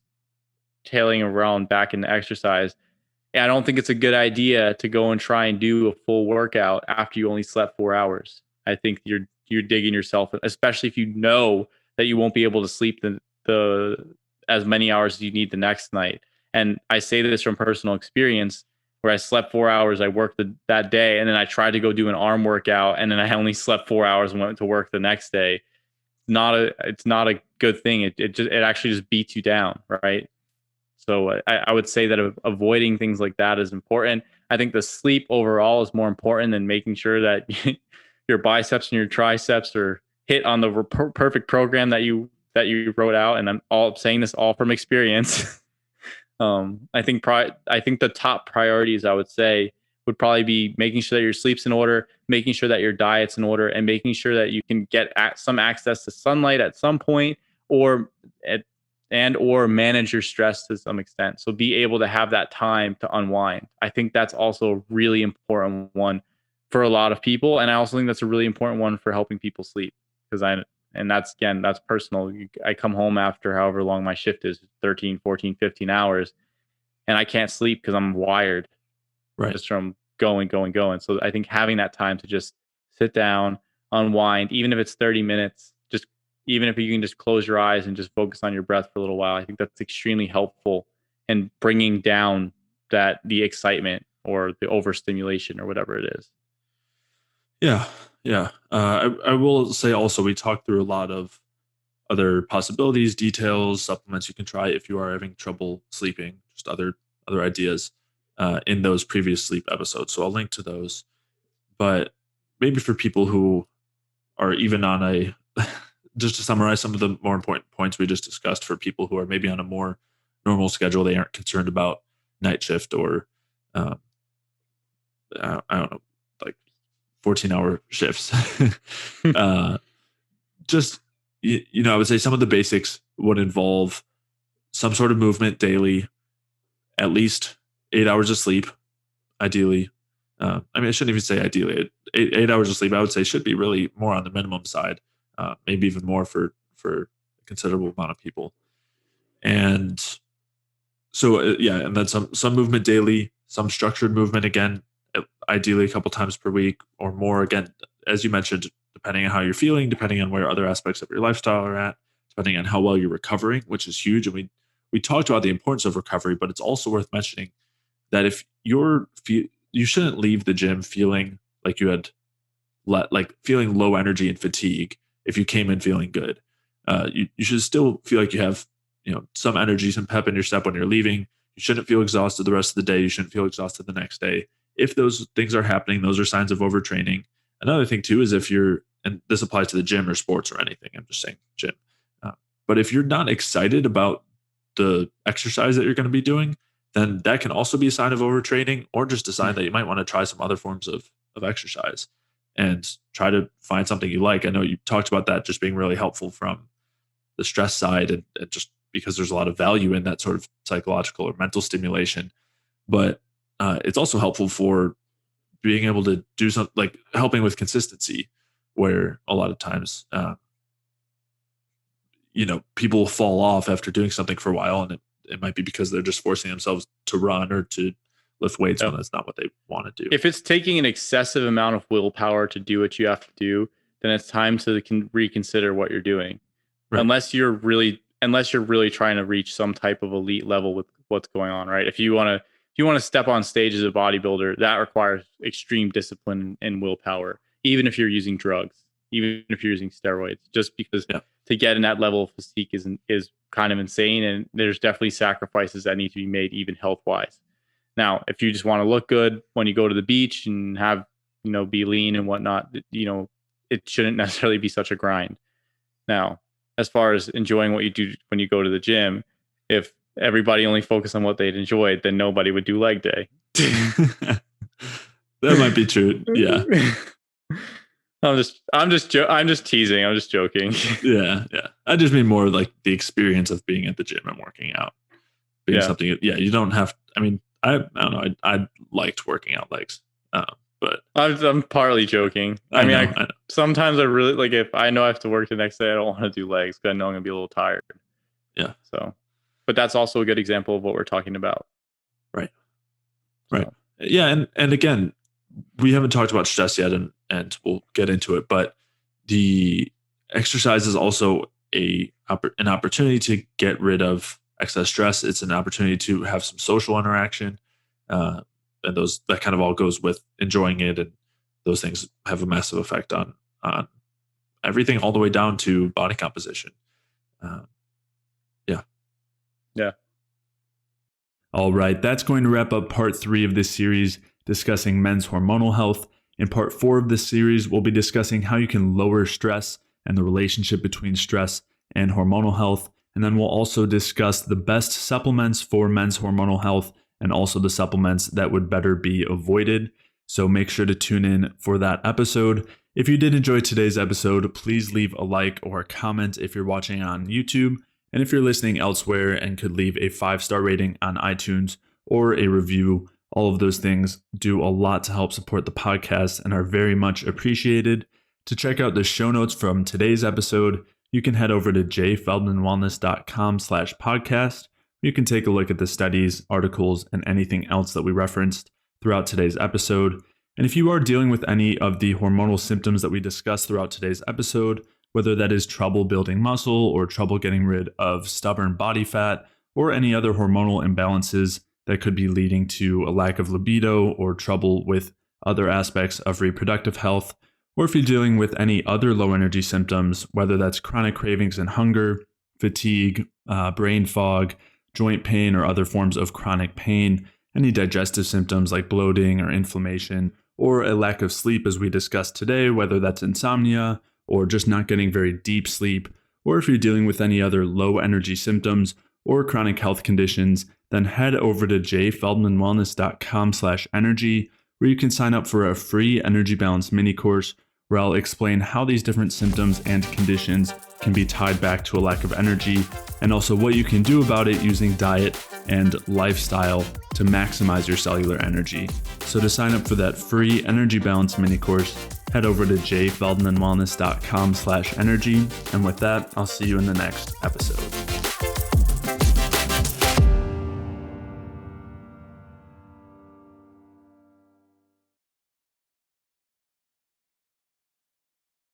tailing around back into exercise, I don't think it's a good idea to go and try and do a full workout after you only slept 4 hours. I think you're digging yourself, especially if you know that you won't be able to sleep the as many hours as you need the next night. And I say this from personal experience, where I slept 4 hours, I worked that day, and then I tried to go do an arm workout, and then I only slept 4 hours and went to work the next day. It's not a good thing. It actually just beats you down, right? So I would say that avoiding things like that is important. I think the sleep overall is more important than making sure that your biceps and your triceps are hit on the perfect program that you wrote out. And I'm saying this all from experience. I think the top priorities, I would say, would probably be making sure that your sleep's in order, making sure that your diet's in order, and making sure that you can get some access to sunlight at some point, or manage your stress to some extent. So be able to have that time to unwind. I think that's also a really important one for a lot of people. And I also think that's a really important one for helping people sleep, that's personal. I come home after however long my shift is, 13, 14, 15 hours, and I can't sleep because I'm wired, right, just from going. So I think having that time to just sit down, unwind, even if it's 30 minutes, even if you can just close your eyes and just focus on your breath for a little while, I think that's extremely helpful in bringing down the excitement or the overstimulation or whatever it is. Yeah. I will say also, we talked through a lot of other possibilities, details, supplements you can try if you are having trouble sleeping, just other ideas in those previous sleep episodes. So I'll link to those. But maybe for people who are even on just to summarize some of the more important points we just discussed, for people who are maybe on a more normal schedule, they aren't concerned about night shift or uh, I don't know, like 14-hour shifts. Just, I would say some of the basics would involve some sort of movement daily, at least 8 hours of sleep, ideally. I shouldn't even say ideally. 8 hours of sleep, I would say, should be really more on the minimum side, maybe even more for a considerable amount of people. And so, and then some movement daily, some structured movement again, ideally a couple times per week or more. Again, as you mentioned, depending on how you're feeling, depending on where other aspects of your lifestyle are at, depending on how well you're recovering, which is huge. And we talked about the importance of recovery, but it's also worth mentioning that if you shouldn't leave the gym feeling like you had feeling low energy and fatigue. If you came in feeling good, you should still feel like you have some energy, some pep in your step when you're leaving. You shouldn't feel exhausted the rest of the day. You shouldn't feel exhausted the next day. If those things are happening, those are signs of overtraining. Another thing too is if you're, and this applies to the gym or sports or anything, I'm just saying gym. But if you're not excited about the exercise that you're going to be doing, then that can also be a sign of overtraining, or just a sign that you might want to try some other forms of exercise and try to find something you like. I know you talked about that just being really helpful from the stress side, and just because there's a lot of value in that sort of psychological or mental stimulation. But it's also helpful for being able to do something like helping with consistency, where a lot of times, people fall off after doing something for a while, and it might be because they're just forcing themselves to run or to lift weights when that's not what they want to do. If it's taking an excessive amount of willpower to do what you have to do, then it's time to reconsider what you're doing. Right. Unless you're really trying to reach some type of elite level with what's going on, right? If you want to step on stage as a bodybuilder, that requires extreme discipline and willpower, even if you're using drugs, even if you're using steroids, just because to get in that level of physique is kind of insane. And there's definitely sacrifices that need to be made, even health-wise. Now, if you just want to look good when you go to the beach and have, be lean and whatnot, it shouldn't necessarily be such a grind. Now, as far as enjoying what you do when you go to the gym, if everybody only focused on what they'd enjoyed, then nobody would do leg day. That might be true. Yeah. I'm just teasing. I'm just joking. Yeah. I just mean more like the experience of being at the gym and working out. Being something. Yeah. You don't have. I mean, I don't know. I liked working out legs, but I'm partly joking. I know. Sometimes I really like, if I know I have to work the next day, I don't want to do legs because I know I'm gonna be a little tired. Yeah. So, but that's also a good example of what we're talking about. Right. Right. So. Yeah, and again, we haven't talked about stress yet, and we'll get into it. But the exercise is also an opportunity to get rid of excess stress. It's an opportunity to have some social interaction, and that kind of all goes with enjoying it, and those things have a massive effect on everything, all the way down to body composition. Yeah. All right, that's going to wrap up part 3 of this series, discussing men's hormonal health. In part 4 of this series, we'll be discussing how you can lower stress and the relationship between stress and hormonal health. And then we'll also discuss the best supplements for men's hormonal health, and also the supplements that would better be avoided. So make sure to tune in for that episode. If you did enjoy today's episode, please leave a like or a comment if you're watching on YouTube. And if you're listening elsewhere and could leave a 5-star rating on iTunes or a review, all of those things do a lot to help support the podcast and are very much appreciated. To check out the show notes from today's episode, you can head over to jfeldmanwellness.com/podcast. You can take a look at the studies, articles, and anything else that we referenced throughout today's episode. And if you are dealing with any of the hormonal symptoms that we discussed throughout today's episode, whether that is trouble building muscle or trouble getting rid of stubborn body fat or any other hormonal imbalances that could be leading to a lack of libido or trouble with other aspects of reproductive health, or if you're dealing with any other low energy symptoms, whether that's chronic cravings and hunger, fatigue, brain fog, joint pain, or other forms of chronic pain, any digestive symptoms like bloating or inflammation, or a lack of sleep as we discussed today, whether that's insomnia or just not getting very deep sleep, or if you're dealing with any other low energy symptoms or chronic health conditions then head over to jfeldmanwellness.com/energy, where you can sign up for a free energy balance mini course where I'll explain how these different symptoms and conditions can be tied back to a lack of energy, and also what you can do about it using diet and lifestyle to maximize your cellular energy. So to sign up for that free energy balance mini course, head over to jfeldmanwellness.com/energy. And with that, I'll see you in the next episode.